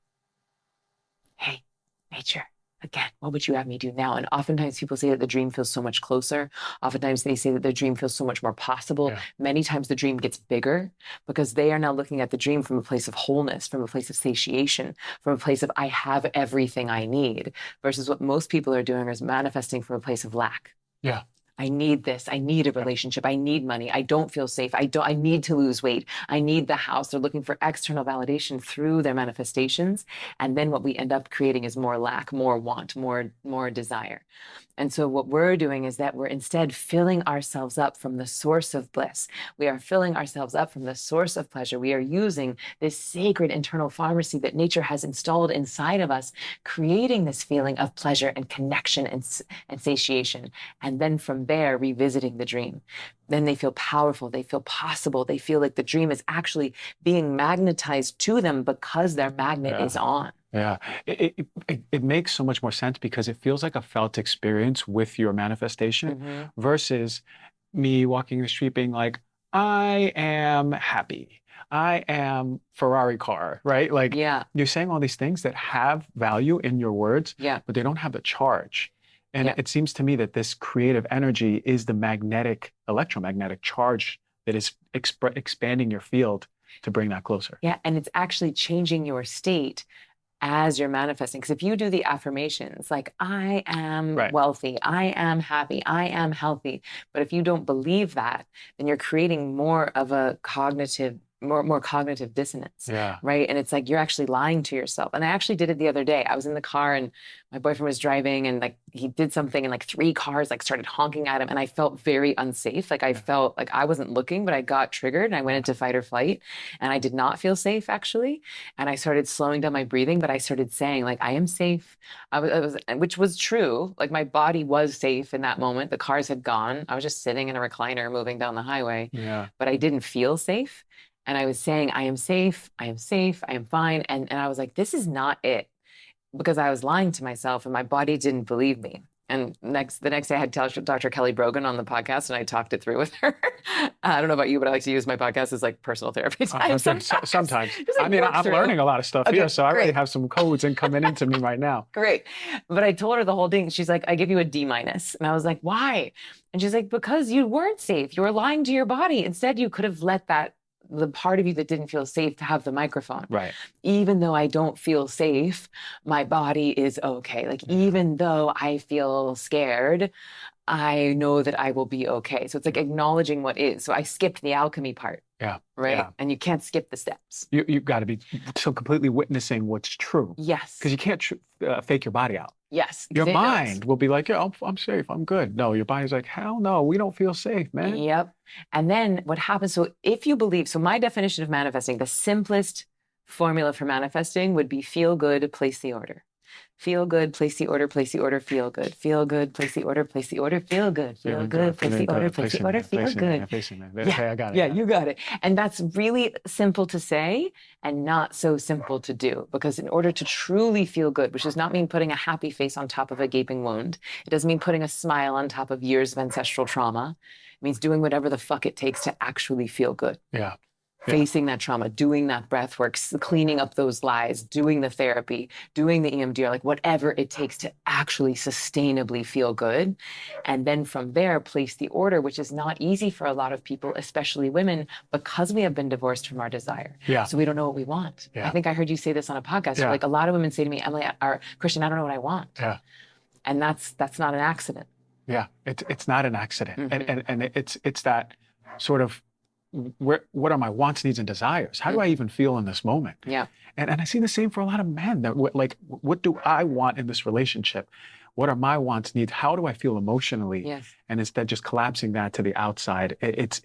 Hey, nature. Again, what would you have me do now? And oftentimes people say that the dream feels so much closer. Oftentimes they say that the dream feels so much more possible. Yeah. Many times the dream gets bigger because they are now looking at the dream from a place of wholeness, from a place of satiation, from a place of I have everything I need, versus what most people are doing is manifesting from a place of lack. Yeah. I need this. I need a relationship. I need money. I don't feel safe. I need to lose weight. I need the house. They're looking for external validation through their manifestations. And then what we end up creating is more lack, more want, more desire. And so what we're doing is that we're instead filling ourselves up from the source of bliss. We are filling ourselves up from the source of pleasure. We are using this sacred internal pharmacy that nature has installed inside of us, creating this feeling of pleasure and connection and satiation. And then from there, revisiting the dream. Then they feel powerful. They feel possible. They feel like the dream is actually being magnetized to them because their magnet is on. Yeah, it makes so much more sense because it feels like a felt experience with your manifestation versus me walking the street being like, I am happy. I am Ferrari car, right? Like you're saying all these things that have value in your words, but they don't have the charge. And it seems to me that this creative energy is the magnetic, electromagnetic charge that is expanding your field to bring that closer. Yeah, and it's actually changing your state as you're manifesting. Because if you do the affirmations like, I am wealthy, I am happy, I am healthy, but if you don't believe that, then you're creating more of a cognitive dissonance, right? And it's like you're actually lying to yourself. And I actually did it the other day. I was in the car and my boyfriend was driving and like he did something and like 3 cars like started honking at him and I felt very unsafe. Like I felt like I wasn't looking, but I got triggered and I went into fight or flight and I did not feel safe actually. And I started slowing down my breathing, but I started saying like, I am safe. Which was true. Like my body was safe in that moment. The cars had gone. I was just sitting in a recliner moving down the highway, but I didn't feel safe. And I was saying, I am safe, I am safe, I am fine. And I was like, this is not it. Because I was lying to myself and my body didn't believe me. And the next day I had Dr. Kelly Brogan on the podcast and I talked it through with her. I don't know about you, but I like to use my podcast as like personal therapy time. Sometimes. Like I mean, I'm learning a lot of stuff here, so I already have some codes coming into me right now. Great. But I told her the whole thing. She's like, I give you a D-. And I was like, why? And she's like, because you weren't safe. You were lying to your body. Instead, you could have let the part of you that didn't feel safe to have the microphone. Right. Even though I don't feel safe, my body is okay. Like even though I feel scared, I know that I will be okay. So it's like acknowledging what is. So I skipped the alchemy part. Yeah. Right. Yeah. And you can't skip the steps. You've got to be so completely witnessing what's true. Yes. Because you can't fake your body out. Yes. Your mind will be like, yeah, I'm safe. I'm good. No, your body's like, hell no, we don't feel safe, man. Yep. And then what happens? So if you believe, so my definition of manifesting, the simplest formula for manifesting would be feel good, place the order. Feel good, place the order, place the order, feel good. Feel good, place the order, place the order, feel good. Feel good, place the order, place the order, feel good. Yeah, I got it. Yeah, you got it. And that's really simple to say and not so simple to do. Because in order to truly feel good, which does not mean putting a happy face on top of a gaping wound, it doesn't mean putting a smile on top of years of ancestral trauma. It means doing whatever the fuck it takes to actually feel good. Yeah. Facing that trauma, doing that breath work, cleaning up those lies, doing the therapy, doing the EMDR, like whatever it takes to actually sustainably feel good. And then from there, place the order, which is not easy for a lot of people, especially women, because we have been divorced from our desire. Yeah. So we don't know what we want. Yeah. I think I heard you say this on a podcast. Yeah. Like a lot of women say to me, Emily, or Christian, I don't know what I want. Yeah. And that's not an accident. Yeah. It's not an accident. And it's that sort of, what are my wants, needs, and desires? How do I even feel in this moment? Yeah. And I see the same for a lot of men. That like, what do I want in this relationship? What are my wants, needs? How do I feel emotionally? Yes. And instead just collapsing that to the outside, it's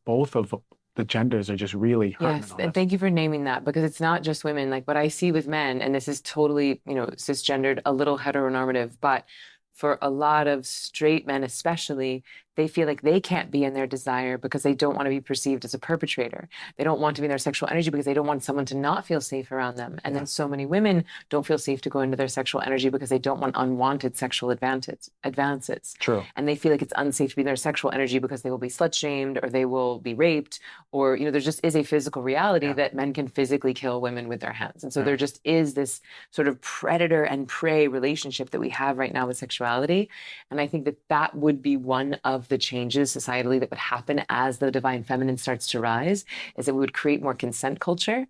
both of the genders are just really hurting Yes, on and this. thank you for naming that because it's not just women. Like what I see with men, and this is totally, cisgendered, a little heteronormative, but for a lot of straight men especially, they feel like they can't be in their desire because they don't want to be perceived as a perpetrator. They don't want to be in their sexual energy because they don't want someone to not feel safe around them. And Yeah, then so many women don't feel safe to go into their sexual energy because they don't want unwanted sexual advances. true. And they feel like it's unsafe to be in their sexual energy because they will be slut shamed or they will be raped or there just is a physical reality Yeah, that men can physically kill women with their hands. And so yeah, there just is this sort of predator and prey relationship that we have right now with sexuality. And I think that that would be one of the changes societally that would happen as the divine feminine starts to rise, is that we would create more consent culture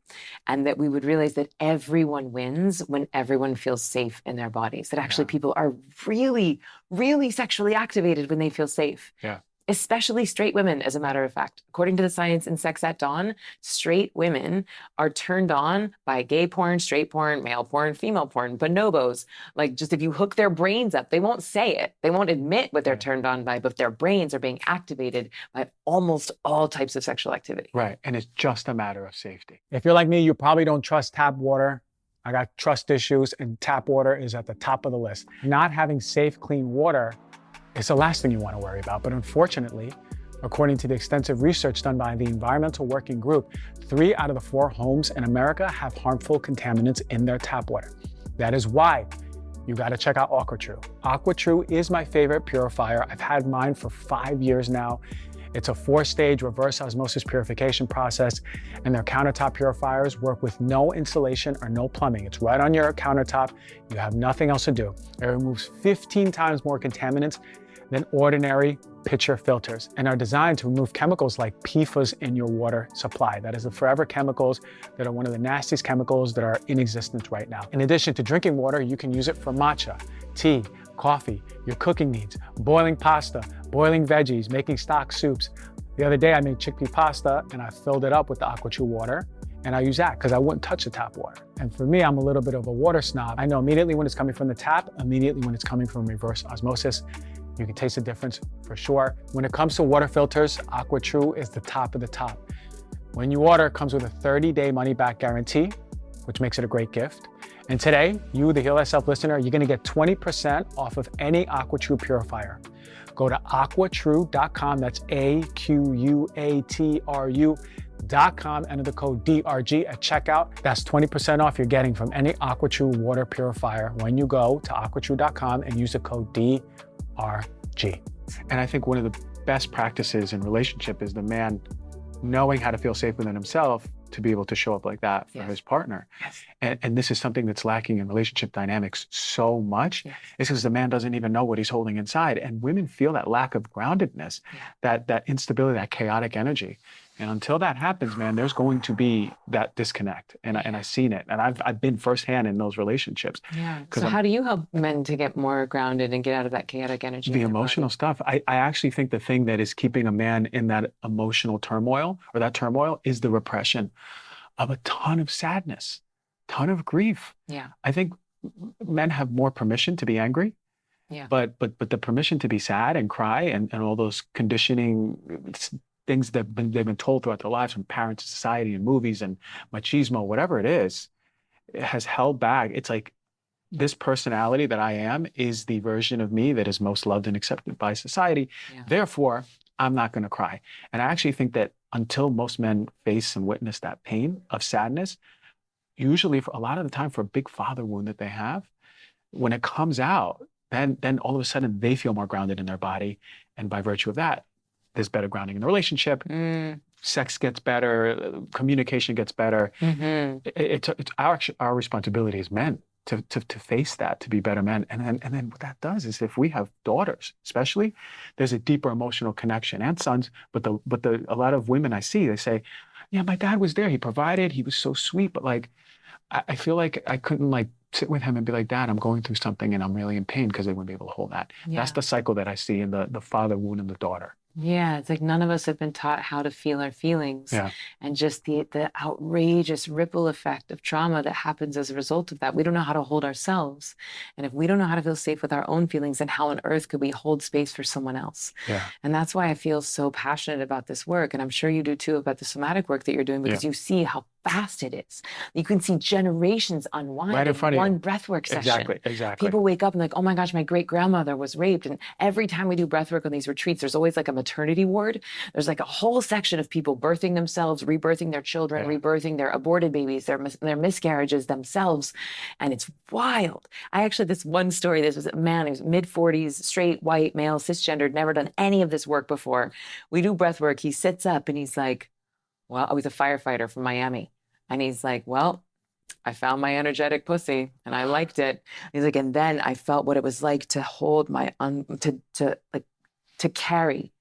and that we would realize that everyone wins when everyone feels safe in their bodies, that actually yeah, people are really, really sexually activated when they feel safe, yeah. especially straight women, as a matter of fact. According to the science in Sex at Dawn, straight women are turned on by gay porn, straight porn, male porn, female porn, bonobos. Like, just if you hook their brains up, they won't say it. They won't admit what they're Right. turned on by, but their brains are being activated by almost all types of sexual activity. Right. And it's just a matter of safety. If you're like me, you probably don't trust tap water. I got trust issues, and tap water is at the top of the list. Not having safe, clean water is the last thing you want to worry about. But unfortunately, according to the extensive research done by the Environmental Working Group, 3 out of the 4 homes in America have harmful contaminants in their tap water. That is why you got to check out AquaTrue. AquaTrue is my favorite purifier. I've had mine for 5 years now. It's a 4-stage reverse osmosis purification process, and their countertop purifiers work with no insulation or no plumbing. It's right on your countertop. You have nothing else to do. It removes 15 times more contaminants than ordinary pitcher filters and are designed to remove chemicals like PFAS in your water supply. That is the forever chemicals that are one of the nastiest chemicals that are in existence right now. In addition to drinking water, you can use it for matcha, tea, coffee, your cooking needs, boiling pasta, boiling veggies, making stock soups. The other day I made chickpea pasta and I filled it up with the AquaTrue water, and I use that because I wouldn't touch the tap water. And for me, I'm a little bit of a water snob. I know immediately when it's coming from the tap, immediately when it's coming from reverse osmosis. You can taste the difference for sure. When it comes to water filters, AquaTrue is the top of the top. When you order, it comes with a 30-day money-back guarantee, which makes it a great gift. And today, you, the Heal Thyself listener, you're gonna get 20% off of any AquaTrue purifier. Go to aquatrue.com, that's AQUATRU.com, enter the code DRG at checkout. That's 20% off you're getting from any AquaTrue water purifier when you go to aquatrue.com and use the code DRG. And I think one of the best practices in relationship is the man knowing how to feel safe within himself to be able to show up like that for his partner. Yes. And this is something that's lacking in relationship dynamics so much. Yes. Is because the man doesn't even know what he's holding inside. And women feel that lack of groundedness, that instability, that chaotic energy. And until that happens, man, there's going to be that disconnect. And I've seen it. And I've been firsthand in those relationships. Yeah. So how do you help men to get more grounded and get out of that chaotic energy? The emotional stuff. I actually think the thing that is keeping a man in that emotional turmoil or that turmoil is the repression of a ton of sadness, ton of grief. Yeah. I think men have more permission to be angry. Yeah. But the permission to be sad and cry and all those conditioning things that they've been told throughout their lives from parents, society, and movies and machismo, whatever it is, it has held back. It's like this personality that I am is the version of me that is most loved and accepted by society. Yeah. Therefore, I'm not going to cry. And I actually think that until most men face and witness that pain of sadness, usually for a lot of the time for a big father wound that they have, when it comes out, then all of a sudden they feel more grounded in their body. And by virtue of that, there's better grounding in the relationship. Sex gets better, communication gets better. It's our responsibility as men to face that, to be better men. And then what that does is if we have daughters, especially, there's a deeper emotional connection, and sons, but a lot of women I see, they say, yeah, my dad was there. He provided, he was so sweet, but like, I feel like I couldn't like sit with him and be like, Dad, I'm going through something and I'm really in pain, because they wouldn't be able to hold that. Yeah. That's the cycle that I see in the father wound and the daughter. Yeah, it's like none of us have been taught how to feel our feelings, Yeah. and just the outrageous ripple effect of trauma that happens as a result of that. We don't know how to hold ourselves. And if we don't know how to feel safe with our own feelings, then how on earth could we hold space for someone else? Yeah. And that's why I feel so passionate about this work. And I'm sure you do too, about the somatic work that you're doing, Yeah. because you see how fast it is. You can see generations Right unwind in in front of you. one breathwork session. Exactly. Exactly. People wake up and like, oh my gosh, my great grandmother was raped. And every time we do breath work on these retreats, there's always like a maternity ward. There's like a whole section of people birthing themselves, rebirthing their children, Yeah. rebirthing their aborted babies, their miscarriages themselves. And it's wild. I actually, this one story, this was a man, he was mid 40s, straight, white, male, cisgendered, never done any of this work before. We do breath work. He sits up and he's like, well, I was a firefighter from Miami. And he's like, well, I found my energetic pussy and I liked it. He's like, and then I felt what it was like to hold my to carry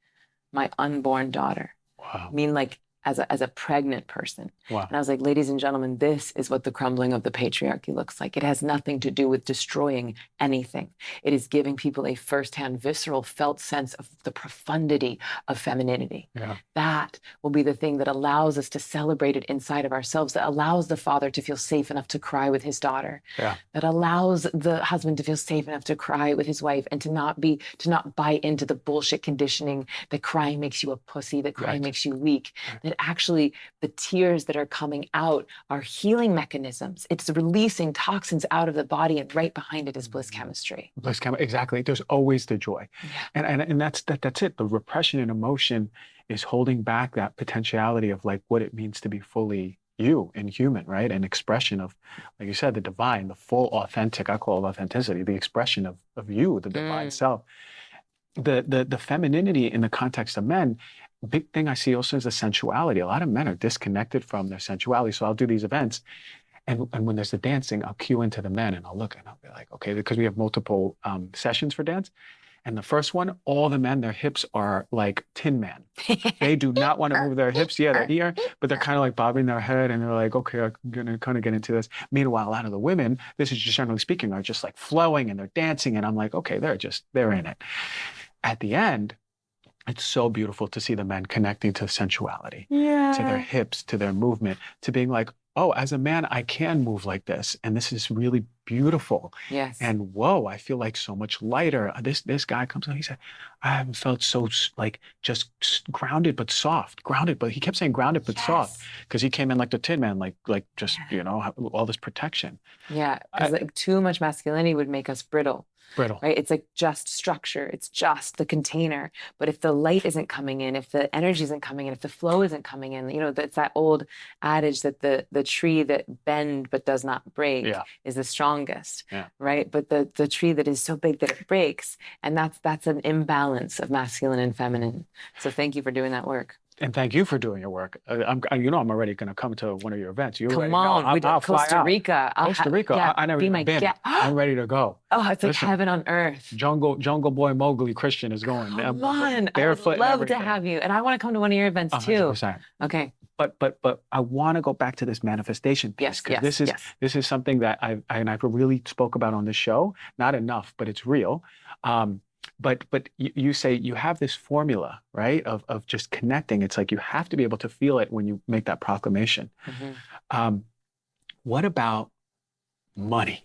my unborn daughter. I Wow. mean, like as a pregnant person. Wow. And I was like, ladies and gentlemen, this is what the crumbling of the patriarchy looks like. It has nothing to do with destroying anything. It is giving people a firsthand, visceral, felt sense of the profundity of femininity. Yeah. That will be the thing that allows us to celebrate it inside of ourselves, that allows the father to feel safe enough to cry with his daughter, Yeah. that allows the husband to feel safe enough to cry with his wife, and to not buy into the bullshit conditioning that crying makes you a pussy, that crying Right. makes you weak, Right. that actually the tears that are coming out are healing mechanisms. It's releasing toxins out of the body, and right behind it is bliss chemistry. Bliss exactly. There's always the joy. Yeah. And that's it. The repression and emotion is holding back that potentiality of like what it means to be fully you and human, right? An expression of, like you said, the divine, the full authentic, I call it authenticity, the expression of you, the divine self. The femininity in the context of men, big thing I see also is the sensuality. A lot of men are disconnected from their sensuality. So I'll do these events, and when there's the dancing, I'll cue into the men and I'll look and I'll be like, okay, because we have multiple sessions for dance. And the first one, all the men, their hips are like Tin Man. They do not want to move their hips. Yeah, they're here, but they're kind of like bobbing their head and they're like, okay, I'm gonna kind of get into this. Meanwhile, a lot of the women, this is just generally speaking, are just like flowing and they're dancing. And I'm like, okay, they're in it. At the end, it's so beautiful to see the men connecting to sensuality, to their hips, to their movement, to being like, oh, as a man, I can move like this. And this is really beautiful. Yes. And whoa, I feel like so much lighter. This guy comes on, he said, I haven't felt so like just grounded, but soft, grounded, but he kept saying grounded, but soft, because he came in like the Tin Man, like just, all this protection. Yeah, because like too much masculinity would make us brittle. Brittle. Right? It's like just structure. It's just the container. But if the light isn't coming in, if the energy isn't coming in, if the flow isn't coming in, it's that old adage that the tree that bends but does not break is the strongest. Yeah. Right? But the tree that is so big that it breaks, and that's an imbalance of masculine and feminine. So thank you for doing that work. And thank you for doing your work. I'm already going to come to one of your events. You Come already on, we know. I'll did fly Costa out. Rica. Costa Rica. Yeah, I never be even my been. guest. I'm ready to go. Oh, it's like Listen, heaven on earth. Jungle Boy Mowgli Christian is going. Come on, I Barefoot would and love to everything. have you, and I want to come to one of your events too. 100%. Okay. But I want to go back to this manifestation piece, because this is something that I've really spoke about on this show. Not enough, but it's real. But you say you have this formula, right, of just connecting. It's like you have to be able to feel it when you make that proclamation. Mm-hmm. What about money?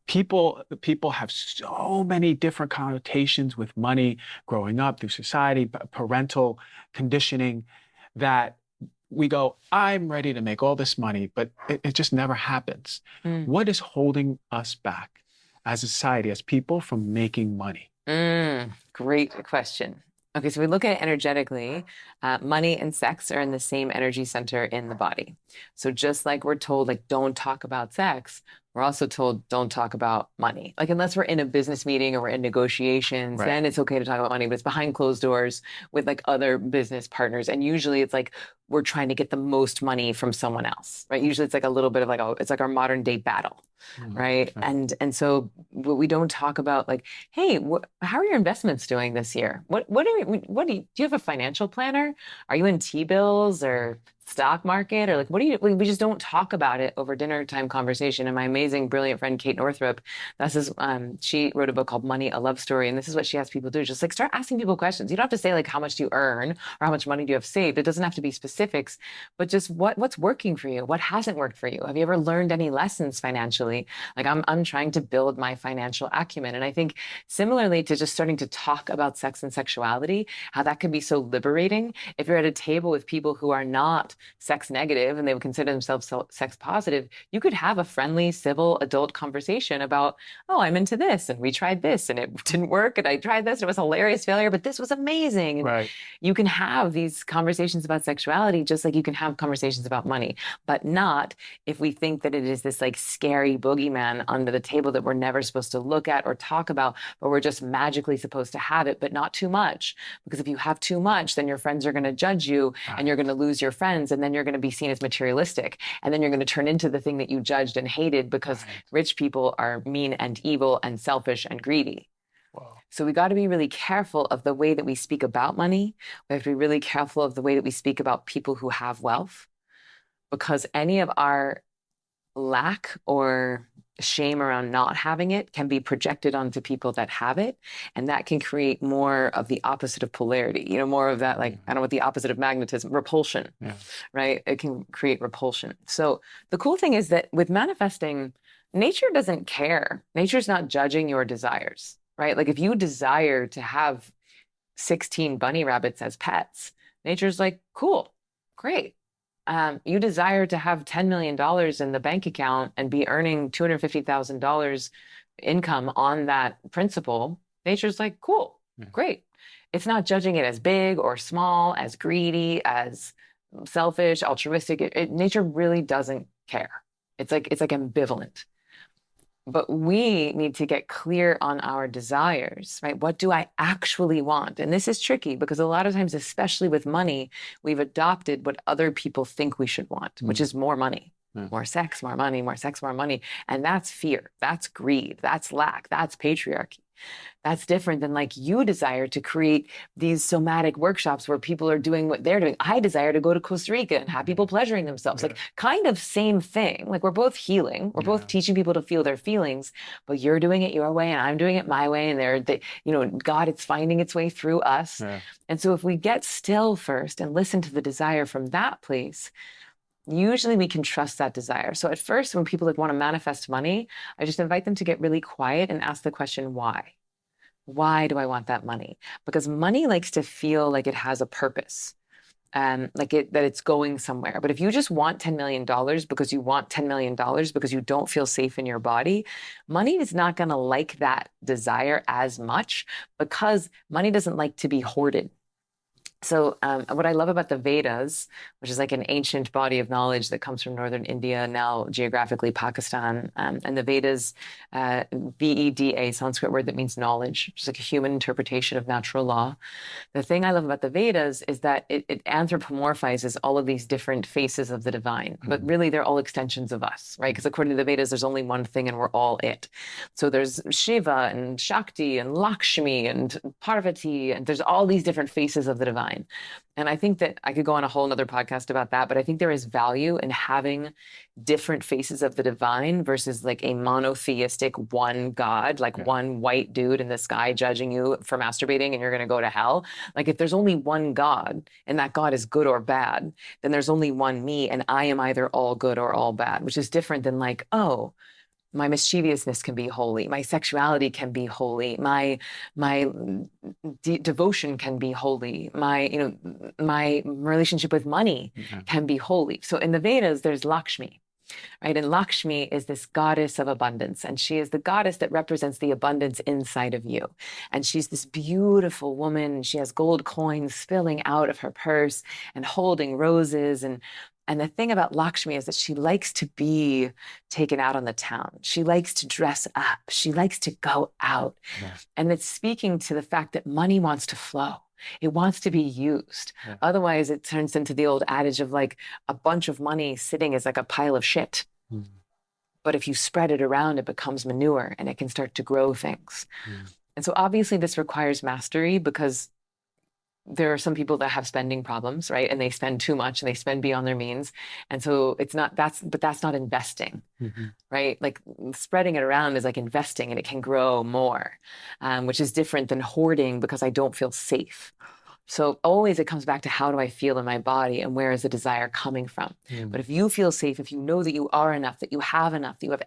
People have so many different connotations with money growing up through society, parental conditioning, that we go, I'm ready to make all this money, but it just never happens. What is holding us back as a society, as people, from making money? Great question. Okay, so we look at it energetically. Money and sex are in the same energy center in the body. So just like we're told, like, don't talk about sex, we're also told don't talk about money. Like, unless we're in a business meeting or we're in negotiations, then it's okay to talk about money, but it's behind closed doors with like other business partners. And usually it's like we're trying to get the most money from someone else, right? Usually it's like a little bit of like, it's like our modern day battle, right? And so we don't talk about like, hey, how are your investments doing this year? Do you have a financial planner? Are you in T-bills or stock market, or like, what do you, we just don't talk about it over dinner time conversation. And my amazing, brilliant friend, Kate Northrup, she wrote a book called Money, A Love Story. And this is what she has people do. Just like start asking people questions. You don't have to say like, how much do you earn or how much money do you have saved? It doesn't have to be specifics, but just what's working for you? What hasn't worked for you? Have you ever learned any lessons financially? Like I'm trying to build my financial acumen. And I think similarly to just starting to talk about sex and sexuality, how that can be so liberating. If you're at a table with people who are not sex negative and they would consider themselves sex positive, you could have a friendly, civil, adult conversation about, oh, I'm into this and we tried this and it didn't work and I tried this and it was a hilarious failure, but this was amazing. And Right. you can have these conversations about sexuality just like you can have conversations about money, but not if we think that it is this like scary boogeyman under the table that we're never supposed to look at or talk about, but we're just magically supposed to have it, but not too much. Because if you have too much, then your friends are going to judge you and you're going to lose your friends. And then you're going to be seen as materialistic. And then you're going to turn into the thing that you judged and hated because rich people are mean and evil and selfish and greedy. Wow. So we got to be really careful of the way that we speak about money. We have to be really careful of the way that we speak about people who have wealth, because any of our lack or shame around not having it can be projected onto people that have it. And that can create more of the opposite of polarity, more of that, like, I don't know what the opposite of magnetism, repulsion, right? It can create repulsion. So the cool thing is that with manifesting, nature doesn't care. Nature's not judging your desires, right? Like if you desire to have 16 bunny rabbits as pets, nature's like, cool, great. You desire to have $10 million in the bank account and be earning $250,000 income on that principle, nature's like, cool, great. It's not judging it as big or small, as greedy, as selfish, altruistic. Nature really doesn't care. It's like ambivalent. But we need to get clear on our desires, right? What do I actually want? And this is tricky because a lot of times, especially with money, we've adopted what other people think we should want, which is more money, more sex, more money, more sex, more money. And that's fear, that's greed, that's lack, that's patriarchy. That's different than like you desire to create these somatic workshops where people are doing what they're doing. I desire to go to Costa Rica and have people pleasuring themselves. Like kind of same thing. Like we're both healing. We're both teaching people to feel their feelings, but you're doing it your way and I'm doing it my way. And God, it's finding its way through us. And so if we get still first and listen to the desire from that place, usually we can trust that desire. So at first, when people like want to manifest money, I just invite them to get really quiet and ask the question, why? Why do I want that money? Because money likes to feel like it has a purpose and that it's going somewhere. But if you just want $10 million because you want $10 million because you don't feel safe in your body, money is not going to like that desire as much because money doesn't like to be hoarded. So what I love about the Vedas, which is like an ancient body of knowledge that comes from northern India, now geographically Pakistan, and the Vedas, Veda, Sanskrit word that means knowledge, which is like a human interpretation of natural law. The thing I love about the Vedas is that it anthropomorphizes all of these different faces of the divine, but really they're all extensions of us, right? Because according to the Vedas, there's only one thing and we're all it. So there's Shiva and Shakti and Lakshmi and Parvati, and there's all these different faces of the divine. And I think that I could go on a whole nother podcast about that, but I think there is value in having different faces of the divine versus like a monotheistic one God, like one white dude in the sky judging you for masturbating and you're going to go to hell. Like if there's only one God and that God is good or bad, then there's only one me and I am either all good or all bad, which is different than like, oh, my mischievousness can be holy. My sexuality can be holy. My devotion can be holy. My relationship with money can be holy. So in the Vedas, there's Lakshmi, right? And Lakshmi is this goddess of abundance. And she is the goddess that represents the abundance inside of you. And she's this beautiful woman. She has gold coins spilling out of her purse and holding roses. And the thing about Lakshmi is that she likes to be taken out on the town. She likes to dress up. She likes to go out. And it's speaking to the fact that money wants to flow. It wants to be used. Otherwise, it turns into the old adage of like a bunch of money sitting as like a pile of shit. But if you spread it around, it becomes manure and it can start to grow things. And so obviously this requires mastery because there are some people that have spending problems, right? And they spend too much and they spend beyond their means. And so it's not, but that's not investing, right? Like spreading it around is like investing and it can grow more, which is different than hoarding because I don't feel safe. So always it comes back to how do I feel in my body and where is the desire coming from? But if you feel safe, if you know that you are enough, that you have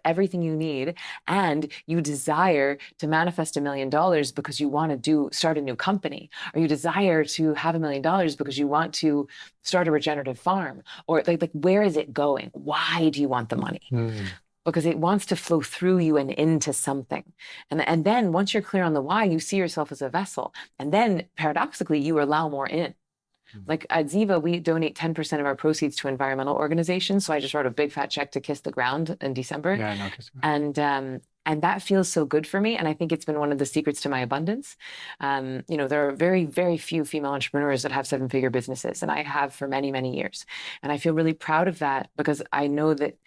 everything you need, and you desire to manifest $1 million because you want to start a new company, or you desire to have $1 million because you want to start a regenerative farm, or like where is it going? Why do you want the money? Because it wants to flow through you and into something. And then once you're clear on the why, you see yourself as a vessel. And then paradoxically, you allow more in. Like at Ziva, we donate 10% of our proceeds to environmental organizations. So I just wrote a big fat check to Kiss the Ground in December. Yeah, I know. Kiss the Ground. And that feels so good for me. And I think it's been one of the secrets to my abundance. There are very, very few female entrepreneurs that have 7-figure businesses. And I have for many, many years. And I feel really proud of that because I know that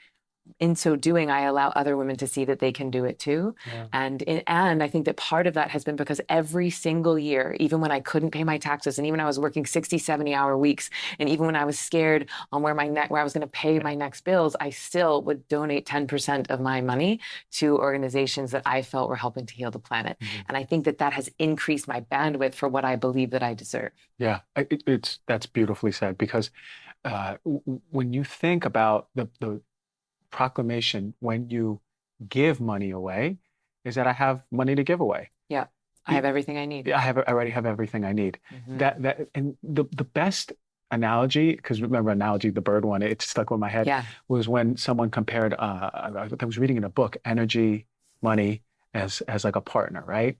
in so doing, I allow other women to see that they can do it too. Yeah. And I think that part of that has been because every single year, even when I couldn't pay my taxes, and even I was working 60, 70-hour weeks, and even when I was scared on where I was going to pay my next bills, I still would donate 10% of my money to organizations that I felt were helping to heal the planet. And I think that that has increased my bandwidth for what I believe that I deserve. Yeah, that's beautifully said, because when you think about the proclamation when you give money away is that I have money to give away. Yeah, I have everything I need. I already have everything I need. And the best analogy, because remember analogy, the bird one, it stuck with my head, was when someone compared, I was reading in a book, energy, money as like a partner, right?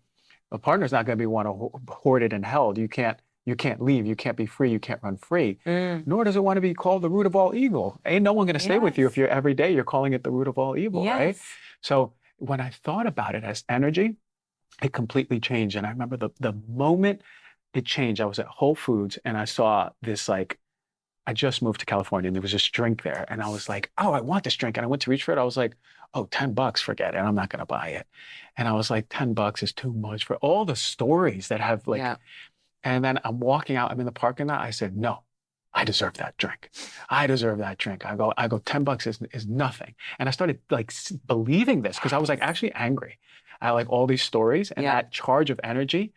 A partner's not going to be one hoarded and held. You can't leave, you can't be free, you can't run free. Nor does it want to be called the root of all evil. Ain't no one going to stay with you if you're every day you're calling it the root of all evil, right? So when I thought about it as energy, it completely changed. And I remember the moment it changed, I was at Whole Foods and I saw this, like, I just moved to California and there was this drink there. And I was like, oh, I want this drink. And I went to reach for it. I was like, oh, $10, forget it. I'm not going to buy it. And I was like, $10 is too much for all the stories that have like, and then I'm walking out, I'm in the parking lot. I said, no, I deserve that drink. I deserve that drink. I go, $10 is nothing. And I started like believing this because I was like actually angry at like all these stories and that charge of energy.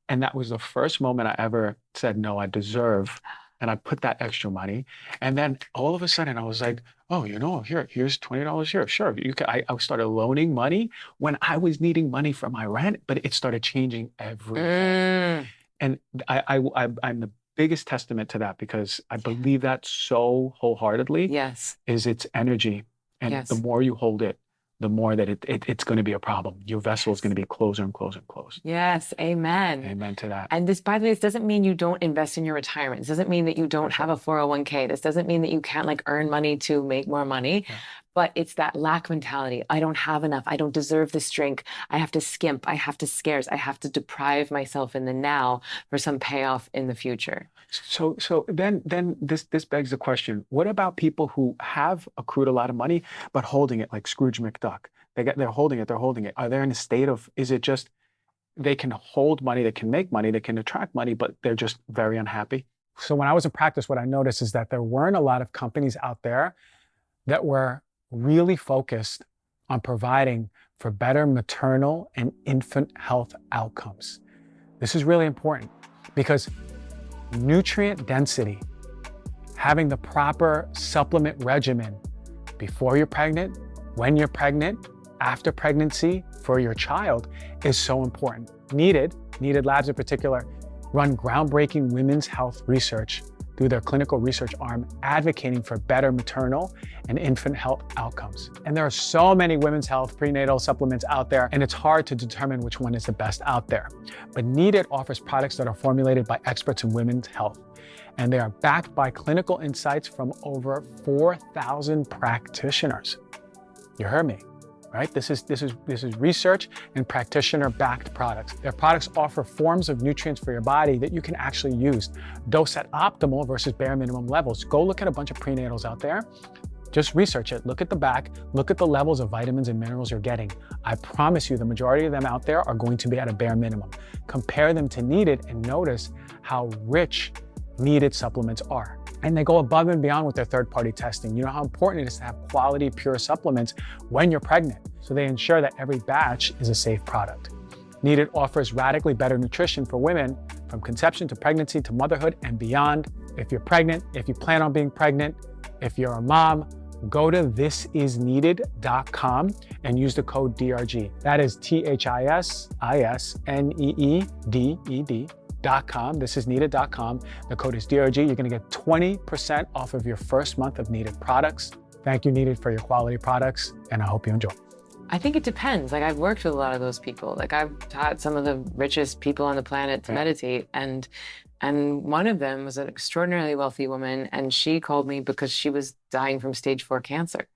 And that was the first moment I ever said, no, I deserve. And I put that extra money. And then all of a sudden I was like, oh, here's $20 here. Sure. I started loaning money when I was needing money for my rent, but it started changing everything. And I'm the biggest testament to that because I believe that so wholeheartedly. Is its energy. And the more you hold it, the more that it's going to be a problem. Your vessel is going to be closer and closer and closer. Yes, amen. Amen to that. And this, by the way, this doesn't mean you don't invest in your retirement. This doesn't mean that you don't have a 401k. This doesn't mean that you can't like earn money to make more money. But it's that lack mentality. I don't have enough. I don't deserve this drink. I have to skimp. I have to scarce. I have to deprive myself in the now for some payoff in the future. So then this begs the question, what about people who have accrued a lot of money, but holding it like Scrooge McDuck? They're holding it. Are they in a state of, is it just, they can hold money, they can make money, they can attract money, but they're just very unhappy? So when I was in practice, what I noticed is that there weren't a lot of companies out there that were really focused on providing for better maternal and infant health outcomes. This is really important because nutrient density, having the proper supplement regimen before you're pregnant, when you're pregnant, after pregnancy, for your child is so important. Needed Labs in particular run groundbreaking women's health research through their clinical research arm, advocating for better maternal and infant health outcomes. And there are so many women's health prenatal supplements out there, and it's hard to determine which one is the best out there. But Needed offers products that are formulated by experts in women's health, and they are backed by clinical insights from over 4,000 practitioners. You heard me. Right? This is research and practitioner-backed products. Their products offer forms of nutrients for your body that you can actually use. Dose at optimal versus bare minimum levels. Go look at a bunch of prenatals out there. Just research it. Look at the back. Look at the levels of vitamins and minerals you're getting. I promise you, the majority of them out there are going to be at a bare minimum. Compare them to needed and notice how rich needed supplements are. And they go above and beyond with their third-party testing. You know how important it is to have quality, pure supplements when you're pregnant. So they ensure that every batch is a safe product. Needed offers radically better nutrition for women from conception to pregnancy to motherhood and beyond. If you're pregnant, if you plan on being pregnant, if you're a mom, go to thisisneeded.com and use the code DRG. That is THISISNEEDED.com. Thisisneeded.com. The code is DRG. You're going to get 20% off of your first month of Needed products. Thank you, Needed, for your quality products, and I hope you enjoy. I think it depends. Like I've worked with a lot of those people. Like I've taught some of the richest people on the planet to meditate, and one of them was an extraordinarily wealthy woman, and she called me because she was dying from stage 4 cancer.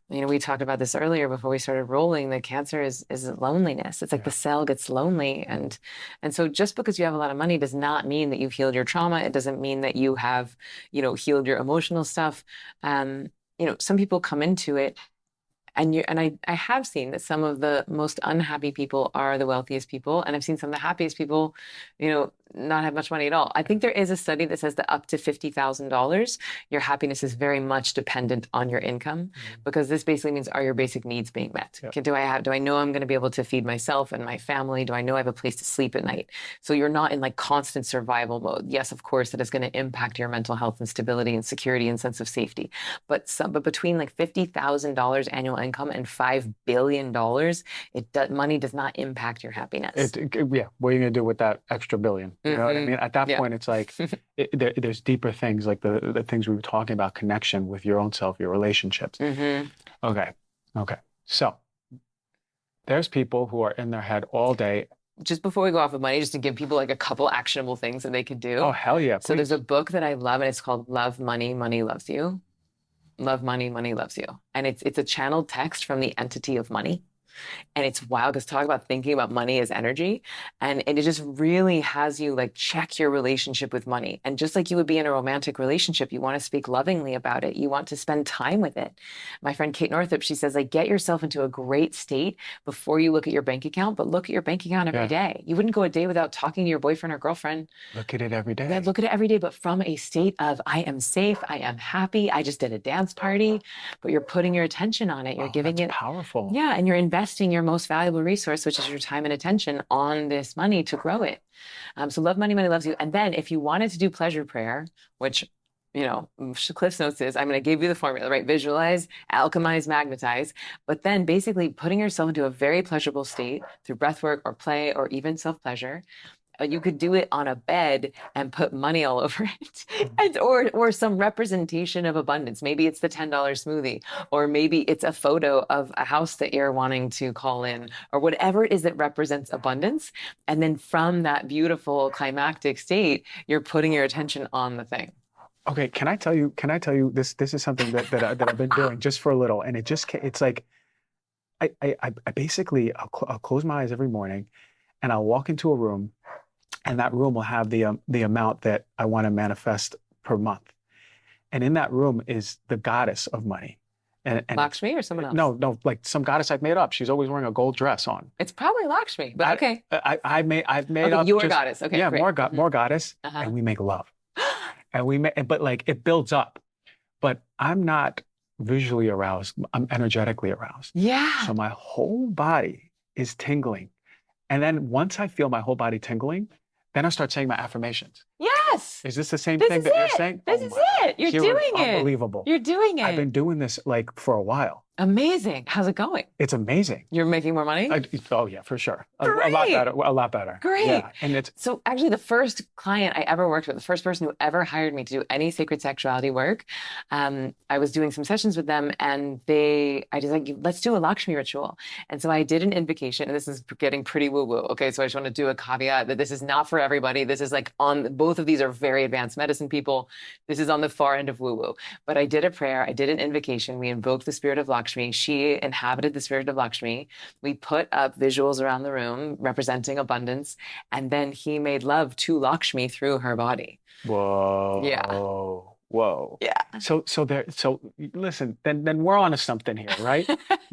You know, we talked about this earlier before we started rolling. The cancer is loneliness. It's like the cell gets lonely, and so just because you have a lot of money does not mean that you've healed your trauma. It doesn't mean that you have, you know, healed your emotional stuff. You know, some people come into it. And I have seen that some of the most unhappy people are the wealthiest people. And I've seen some of the happiest people, you know, not have much money at all. I think there is a study that says that up to $50,000, your happiness is very much dependent on your income, because this basically means, are your basic needs being met? Yep. Okay, do I know I'm going to be able to feed myself and my family? Do I know I have a place to sleep at night? So you're not in like constant survival mode. Yes, of course, that is going to impact your mental health and stability and security and sense of safety. But between like $50,000 annual income and $5 billion, money does not impact your happiness. Yeah, what are you going to do with that extra billion? You know what I mean? At that point, it's like there's deeper things, like the things we were talking about, connection with your own self, your relationships. Okay. So there's people who are in their head all day. Just before we go off of money, just to give people like a couple actionable things that they could do. Oh, hell yeah. So there's a book that I love, and it's called Love Money, Money Loves You. Love Money, Money Loves You. And it's a channeled text from the entity of money. And it's wild because talk about thinking about money as energy. And it just really has you like check your relationship with money. And just like you would be in a romantic relationship, you want to speak lovingly about it. You want to spend time with it. My friend Kate Northup, she says, like, get yourself into a great state before you look at your bank account, but look at your bank account every day. You wouldn't go a day without talking to your boyfriend or girlfriend. Look at it every day. Yeah, look at it every day, but from a state of, I am safe, I am happy, I just did a dance party, but you're putting your attention on it. You're giving it powerful. Yeah, and you're investing your most valuable resource, which is your time and attention, on this money to grow it. So Love Money, Money Loves You. And then if you wanted to do pleasure prayer, which, you know, Cliff's Notes is, I'm going to give you the formula, right? Visualize, alchemize, magnetize. But then basically putting yourself into a very pleasurable state through breath work or play or even self-pleasure. You could do it on a bed and put money all over it, or some representation of abundance. Maybe it's the $10 smoothie, or maybe it's a photo of a house that you're wanting to call in, or whatever it is that represents abundance. And then from that beautiful climactic state, you're putting your attention on the thing. Okay, can I tell you this is something that I've been doing just for a little, and it's like I basically I'll close my eyes every morning, and I'll walk into a room. And that room will have the amount that I want to manifest per month. And in that room is the goddess of money. And Lakshmi or someone else? No, like some goddess I've made up. She's always wearing a gold dress on. It's probably Lakshmi, but okay. I've made up your goddess. Okay, yeah, great. more goddess, and we make love. But like it builds up. But I'm not visually aroused. I'm energetically aroused. Yeah. So my whole body is tingling. And then once I feel my whole body tingling, then I start saying my affirmations. Yes. Is this the same thing that you're saying? This is it. You're doing it. Unbelievable. You're doing it. I've been doing this like for a while. Amazing. How's it going? It's amazing. You're making more money? Oh yeah, for sure. A Great. lot better. Great. Yeah. And so actually the first client I ever worked with, the first person who ever hired me to do any sacred sexuality work, I was doing some sessions with them, and I just like, let's do a Lakshmi ritual. And so I did an invocation, and this is getting pretty woo-woo. Okay, so I just want to do a caveat that this is not for everybody. This is like both of these are very advanced medicine people. This is on the far end of woo-woo. But I did a prayer, I did an invocation. We invoked the spirit of Lakshmi. She inhabited the spirit of Lakshmi. We put up visuals around the room representing abundance, and then he made love to Lakshmi through her body. whoa. Yeah. Whoa. Yeah. So listen, then we're on to something here, right?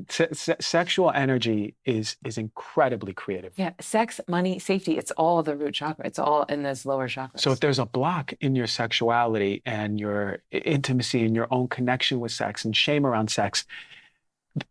Sexual energy is incredibly creative. Yeah. Sex, money, safety, it's all the root chakra. It's all in those lower So if chakras. there's a block in your sexuality and your intimacy and your own connection with sex and shame around sex,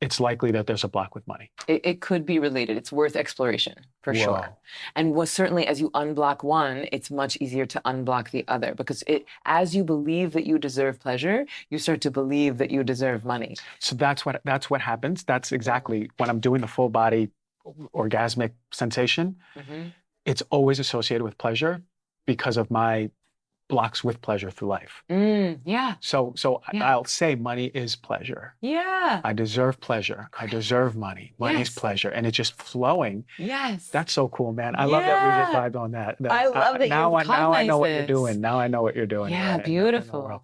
it's likely that there's a block with money. It could be related. It's worth exploration for sure. Whoa. And was certainly as you unblock one, it's much easier to unblock the other because as you believe that you deserve pleasure, you start to believe that you deserve money. So that's what happens. That's exactly when I'm doing the full body orgasmic sensation. Mm-hmm. It's always associated with pleasure because of my blocks with pleasure through life. Yeah. So Yeah. I'll say money is pleasure. Yeah. I deserve pleasure. I deserve money. Money's Yes. pleasure. And it's just flowing. Yes. That's so cool, man. I love that we just Yeah. vibed on that. I love that Now you've I know cognized what you're this. doing. Now I know what you're doing. Yeah, in the beautiful. world.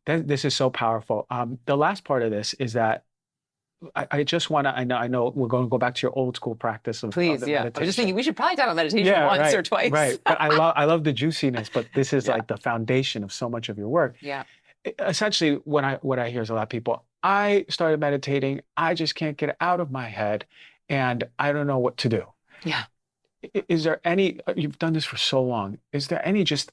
This is so powerful. The last part of this is that I just want to, I know we're going to go back to your old school practice of Please, the yeah. I meditation. was just thinking we should probably talk about meditation Yeah, once right, or twice. right. But I love the juiciness, but this is Yeah. like the foundation of so much of your work. Yeah. Essentially, what I hear is a lot of people, I started meditating, I just can't get it out of my head, and I don't know what to do. Yeah. Is there any, you've done this for so long, is there any just,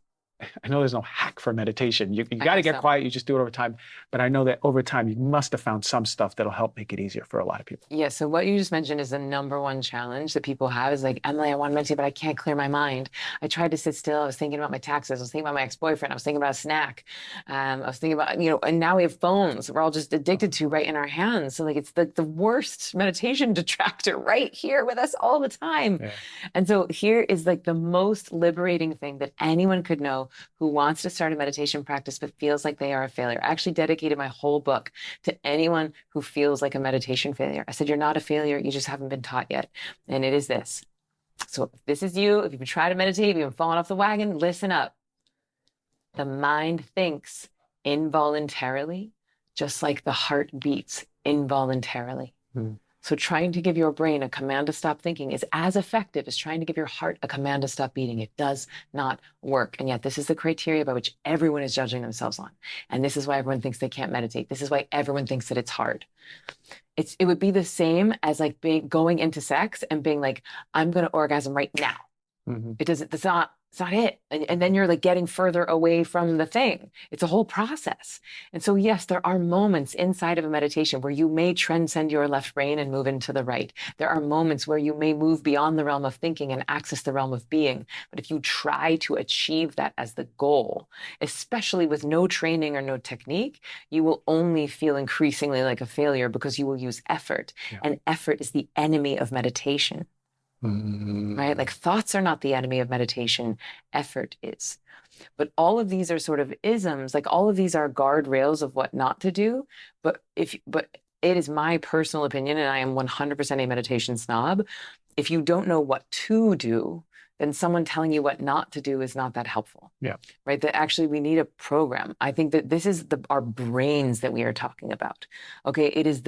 I know there's no hack for meditation. You got to get so. quiet, you just do it over time. But I know that over time, you must have found some stuff that'll help make it easier for a lot of people. Yeah, so what you just mentioned is the number one challenge that people have is like, Emily, I want to meditate, but I can't clear my mind. I tried to sit still. I was thinking about my taxes. I was thinking about my ex-boyfriend. I was thinking about a snack. I was thinking about, and now we have phones we're all just addicted to right in our hands. So like, it's the worst meditation detractor right here with us all the time. Yeah. And so here is like the most liberating thing that anyone could know who wants to start a meditation practice but feels like they are a failure. I actually dedicated my whole book to anyone who feels like a meditation failure. I said, you're not a failure, you just haven't been taught yet. And it is this. So if this is you, if you've been trying to meditate, if you've been falling off the wagon, listen up. The mind thinks involuntarily, just like the heart beats involuntarily. So trying to give your brain a command to stop thinking is as effective as trying to give your heart a command to stop beating. It does not work. And yet this is the criteria by which everyone is judging themselves on. And this is why everyone thinks they can't meditate. This is why everyone thinks that it's hard. It would be the same as like going into sex and being like, I'm going to orgasm right now. Mm-hmm. It's not it. And then you're like getting further away from the thing. It's a whole process. And so, yes, there are moments inside of a meditation where you may transcend your left brain and move into the right. There are moments where you may move beyond the realm of thinking and access the realm of being. But if you try to achieve that as the goal, especially with no training or no technique, you will only feel increasingly like a failure because you will use effort. Yeah. And effort is the enemy of meditation. Right? Like thoughts are not the enemy of meditation, effort is. But all of these are sort of isms, like all of these are guardrails of what not to do. But it is my personal opinion, and I am 100% a meditation snob. If you don't know what to do, then someone telling you what not to do is not that helpful. Yeah. Right? That actually we need a program. I think that this is our brains that we are talking about. Okay. It is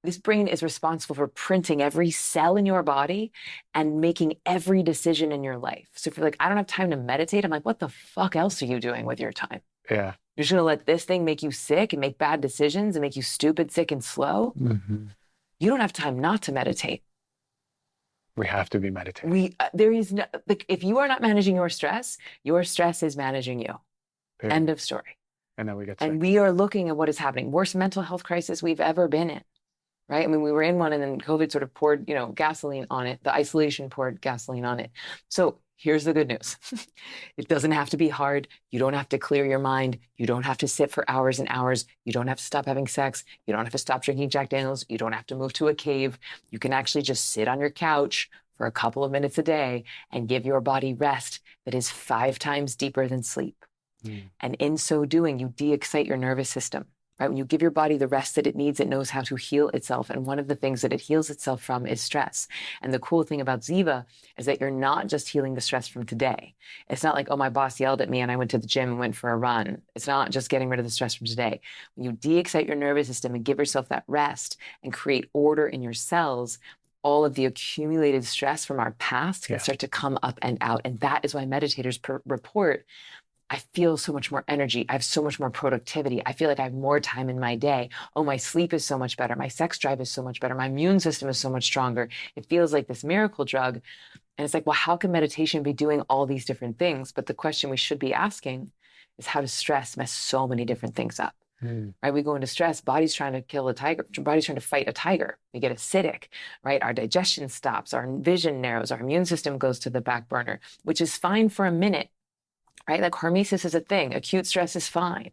this brain is responsible for printing every cell in your body and making every decision in your life. So if you're like, I don't have time to meditate, I'm like, what the fuck else are you doing with your time? Yeah. You're just going to let this thing make you sick and make bad decisions and make you stupid, sick, and slow? Mm-hmm. You don't have time not to meditate. We have to be meditating. There is no, like, if you are not managing your stress is managing you. Period. End of story. And then we get sick. And we are looking at what is happening. Worst mental health crisis we've ever been in. Right? I mean, we were in one and then COVID sort of poured, gasoline on it. The isolation poured gasoline on it. So here's the good news. It doesn't have to be hard. You don't have to clear your mind. You don't have to sit for hours and hours. You don't have to stop having sex. You don't have to stop drinking Jack Daniels. You don't have to move to a cave. You can actually just sit on your couch for a couple of minutes a day and give your body rest that is 5 times deeper than sleep. And in so doing, you de-excite your nervous system. Right? When you give your body the rest that it needs, it knows how to heal itself. And one of the things that it heals itself from is stress. And the cool thing about Ziva is that you're not just healing the stress from today. It's not like, oh, my boss yelled at me and I went to the gym and went for a run. It's not just getting rid of the stress from today. When you de-excite your nervous system and give yourself that rest and create order in your cells, all of the accumulated stress from our past can start to come up and out. And that is why meditators report I feel so much more energy. I have so much more productivity. I feel like I have more time in my day. Oh, my sleep is so much better. My sex drive is so much better. My immune system is so much stronger. It feels like this miracle drug. And it's like, well, how can meditation be doing all these different things? But the question we should be asking is, how does stress mess so many different things up? Right? We go into stress, body's trying to kill a tiger, body's trying to fight a tiger. We get acidic, right? Our digestion stops, our vision narrows, our immune system goes to the back burner, which is fine for a minute, right? Like hormesis is a thing, acute stress is fine.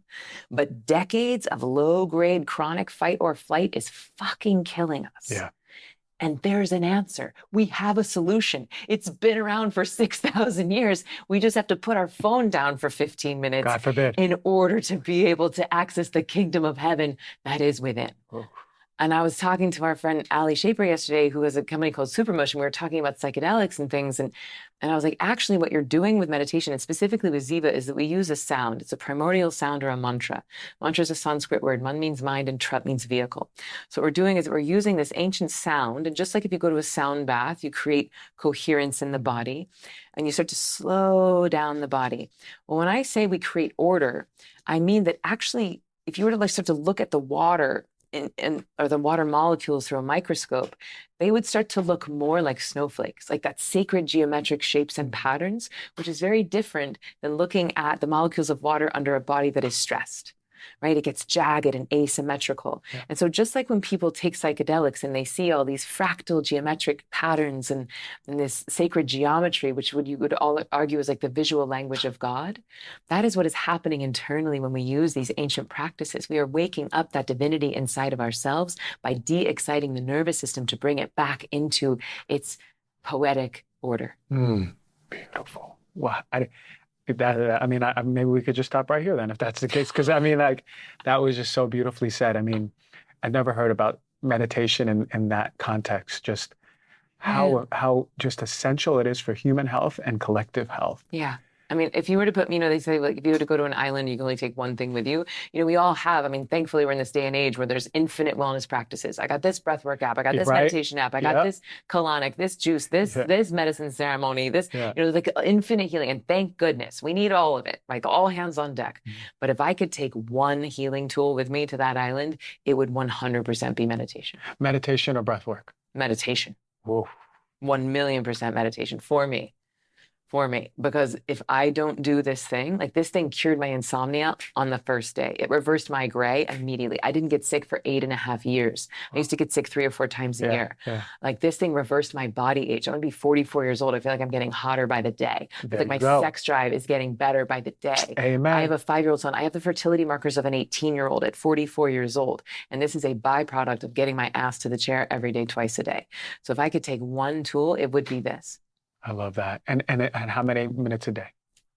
But decades of low-grade chronic fight or flight is fucking killing us. Yeah. And there's an answer. We have a solution. It's been around for 6,000 years. We just have to put our phone down for 15 minutes, God forbid, in order to be able to access the kingdom of heaven that is within. Oh. And I was talking to our friend Ali Shaper yesterday, who has a company called Supermotion. We were talking about psychedelics and things. And I was like, actually, what you're doing with meditation, and specifically with Ziva, is that we use a sound. It's a primordial sound or a mantra. Mantra is a Sanskrit word. Man means mind and trup means vehicle. So what we're doing is we're using this ancient sound. And just like if you go to a sound bath, you create coherence in the body and you start to slow down the body. Well, when I say we create order, I mean that actually, if you were to like start to look at the water or the water molecules through a microscope, they would start to look more like snowflakes, like that sacred geometric shapes and patterns, which is very different than looking at the molecules of water under a body that is stressed, right? It gets jagged and asymmetrical. Yeah. And so just like when people take psychedelics and they see all these fractal geometric patterns and this sacred geometry, which you would all argue is like the visual language of God, that is what is happening internally when we use these ancient practices. We are waking up that divinity inside of ourselves by de-exciting the nervous system to bring it back into its poetic order. Beautiful. Wow. Maybe we could just stop right here then, if that's the case. Because I mean, like, that was just so beautifully said. I mean, I'd never heard about meditation in that context. Just how just essential it is for human health and collective health. Yeah. I mean, if you were to put, they say, like, if you were to go to an island, you can only take one thing with you. We all have, thankfully, we're in this day and age where there's infinite wellness practices. I got this breathwork app. I got this meditation app. I got this colonic, this juice, this medicine ceremony, this, like infinite healing. And thank goodness, we need all of it, like all hands on deck. But if I could take one healing tool with me to that island, it would 100% be meditation. Meditation or breathwork? Meditation. Whoa. 1,000,000% meditation for me. Because if I don't do this thing, like this thing cured my insomnia on the first day. It reversed my gray immediately. I didn't get sick for 8.5 years. I used to get sick 3 or 4 times a year. Yeah. Like this thing reversed my body age. I'm gonna be 44 years old. I feel like I'm getting hotter by the day. Like my sex drive is getting better by the day. Amen. I have a 5-year-old son. I have the fertility markers of an 18-year-old at 44 years old. And this is a byproduct of getting my ass to the chair every day, twice a day. So if I could take one tool, it would be this. I love that. And how many minutes a day?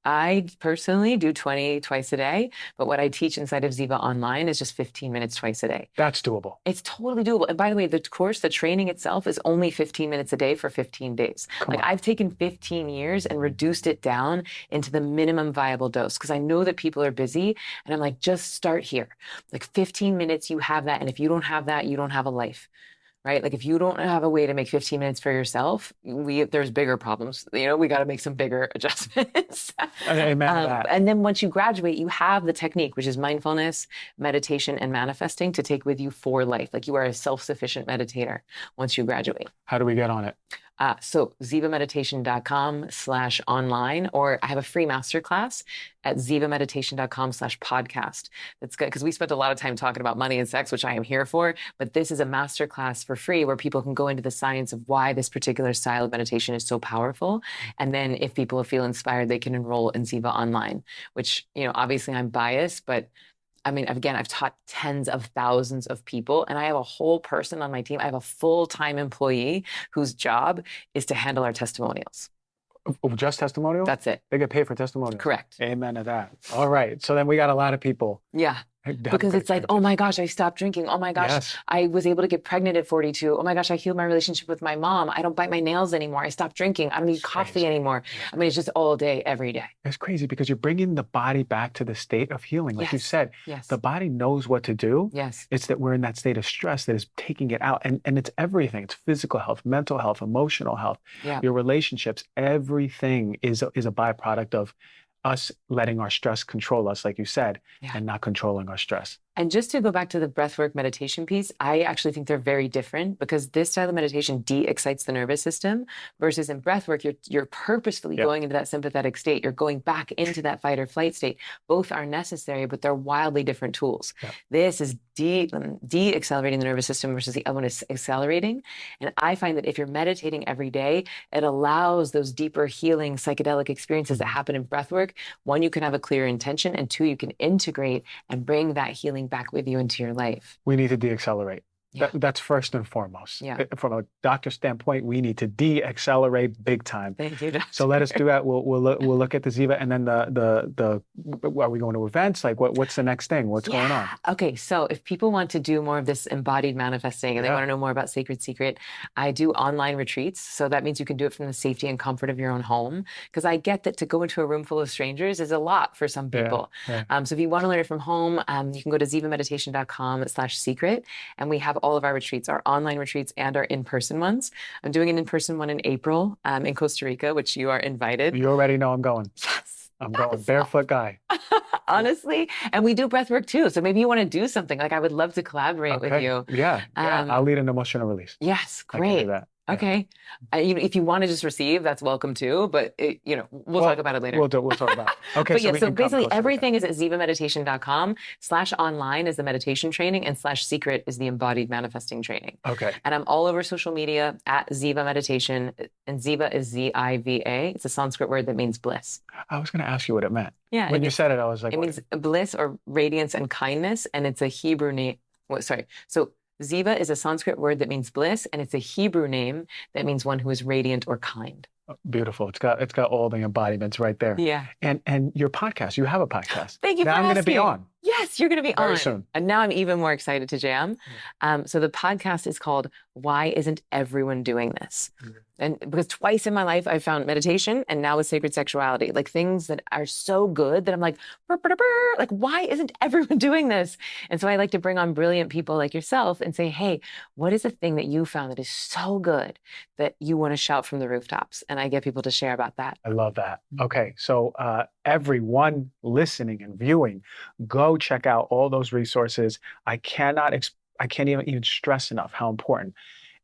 I personally do 20 twice a day, but what I teach inside of Ziva Online is just 15 minutes twice a day. That's doable. It's totally doable. And by the way, the course, the training itself is only 15 minutes a day for 15 days. I've taken 15 years and reduced it down into the minimum viable dose because I know that people are busy and I'm like, just start here. Like 15 minutes, you have that. And if you don't have that, you don't have a life. Right? Like if you don't have a way to make 15 minutes for yourself, there's bigger problems. We got to make some bigger adjustments. Amen. And then once you graduate, you have the technique, which is mindfulness, meditation, and manifesting to take with you for life. Like you are a self-sufficient meditator once you graduate. How do we get on it? So zivameditation.com/online, or I have a free masterclass at zivameditation.com/podcast. That's good because we spent a lot of time talking about money and sex, which I am here for, but this is a masterclass for free where people can go into the science of why this particular style of meditation is so powerful. And then if people feel inspired, they can enroll in Ziva Online, which, obviously I'm biased, but again, I've taught tens of thousands of people and I have a whole person on my team. I have a full-time employee whose job is to handle our testimonials. Just testimonials? That's it. They get paid for testimonials? Correct. Amen to that. All right. So then we got a lot of people. Yeah. Because it's like, oh my gosh, I stopped drinking. Oh my gosh, I was able to get pregnant at 42. Oh my gosh, I healed my relationship with my mom. I don't bite my nails anymore. I stopped drinking. I don't need coffee anymore. It's just all day, every day. It's crazy because you're bringing the body back to the state of healing. Like you said, the body knows what to do. Yes. It's that we're in that state of stress that is taking it out. And it's everything. It's physical health, mental health, emotional health, your relationships. Everything is a byproduct of us letting our stress control us, like you said, Yeah. and not controlling our stress. And just to go back to the breathwork meditation piece, I actually think they're very different because this style of meditation de-excites the nervous system versus in breathwork, you're purposefully Yep. going into that sympathetic state. You're going back into that fight or flight state. Both are necessary, but they're wildly different tools. Yep. This is de-accelerating the nervous system versus the other one is accelerating. And I find that if you're meditating every day, it allows those deeper healing psychedelic experiences that happen in breathwork. One, you can have a clear intention, and two, you can integrate and bring that healing back with you into your life. We need to de-accelerate. Yeah. That's first and foremost. Yeah. From a doctor standpoint, we need to de-accelerate big time. Thank you, Doctor. So let us do that. We'll look at the Ziva, and then are we going to events? Like what's the next thing? What's going on? Okay, so if people want to do more of this embodied manifesting and they want to know more about Sacred Secret, I do online retreats. So that means you can do it from the safety and comfort of your own home. Because I get that to go into a room full of strangers is a lot for some people. So if you want to learn it from home, you can go to zivameditation.com/secret, and we have all of our retreats, our online retreats and our in-person ones. I'm doing an in-person one in April in Costa Rica, which you are invited. You already know I'm going. Yes. I'm going. Barefoot guy. Honestly. And we do breath work too. So maybe you want to do something. Like I would love to collaborate with you. Yeah. I'll lead an emotional release. Yes. I can Great. do that. Okay. If you want to just receive, that's welcome too. But we'll talk about it later. We'll talk about it. Okay. But yeah, so basically everything is at zivameditation.com/online is the meditation training and /secret is the embodied manifesting training. Okay. And I'm all over social media at Ziva Meditation, and Ziva is Ziva. It's a Sanskrit word that means bliss. I was going to ask you what it meant. Yeah. When you said it, I was like, it means bliss or radiance and kindness, and it's a Hebrew name. So Ziva is a Sanskrit word that means bliss, and it's a Hebrew name that means one who is radiant or kind. Beautiful. It's got all the embodiments right there. Yeah. And your podcast, you have a podcast. Thank you for asking. Now I'm going to be on. Yes, you're going to be Very on. soon. And now I'm even more excited to jam. So the podcast is called Why Isn't Everyone Doing This? And because twice in my life I found meditation and now with sacred sexuality, like things that are so good that I'm like, burr, burr, burr, like, why isn't everyone doing this? And so I like to bring on brilliant people like yourself and say, hey, what is a thing that you found that is so good that you want to shout from the rooftops? And I get people to share about that. I love that. Okay. So everyone listening and viewing, go check out all those resources. I can't even stress enough how important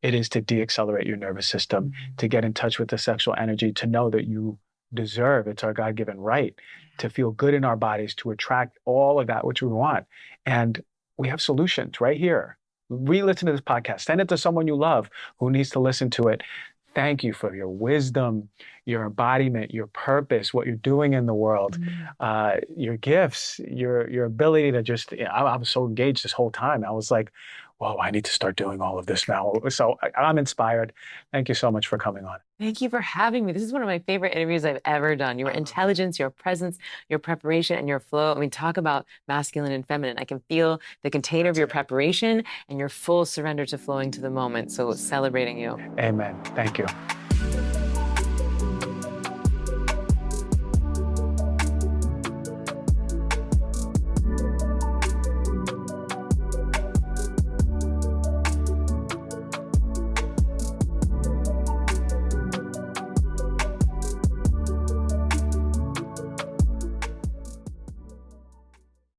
it is to de-accelerate your nervous system, to get in touch with the sexual energy, to know that you deserve, it's our God-given right, to feel good in our bodies, to attract all of that which we want. And we have solutions right here. Re-listen to this podcast. Send it to someone you love who needs to listen to it. Thank you for your wisdom, your embodiment, your purpose, what you're doing in the world, your gifts, your ability to just, I was so engaged this whole time. I was like, whoa, I need to start doing all of this now. So I'm inspired. Thank you so much for coming on. Thank you for having me. This is one of my favorite interviews I've ever done. Your intelligence, your presence, your preparation, and your flow. I mean, talk about masculine and feminine. I can feel the container of your preparation and your full surrender to flowing to the moment. So celebrating you. Amen. Thank you.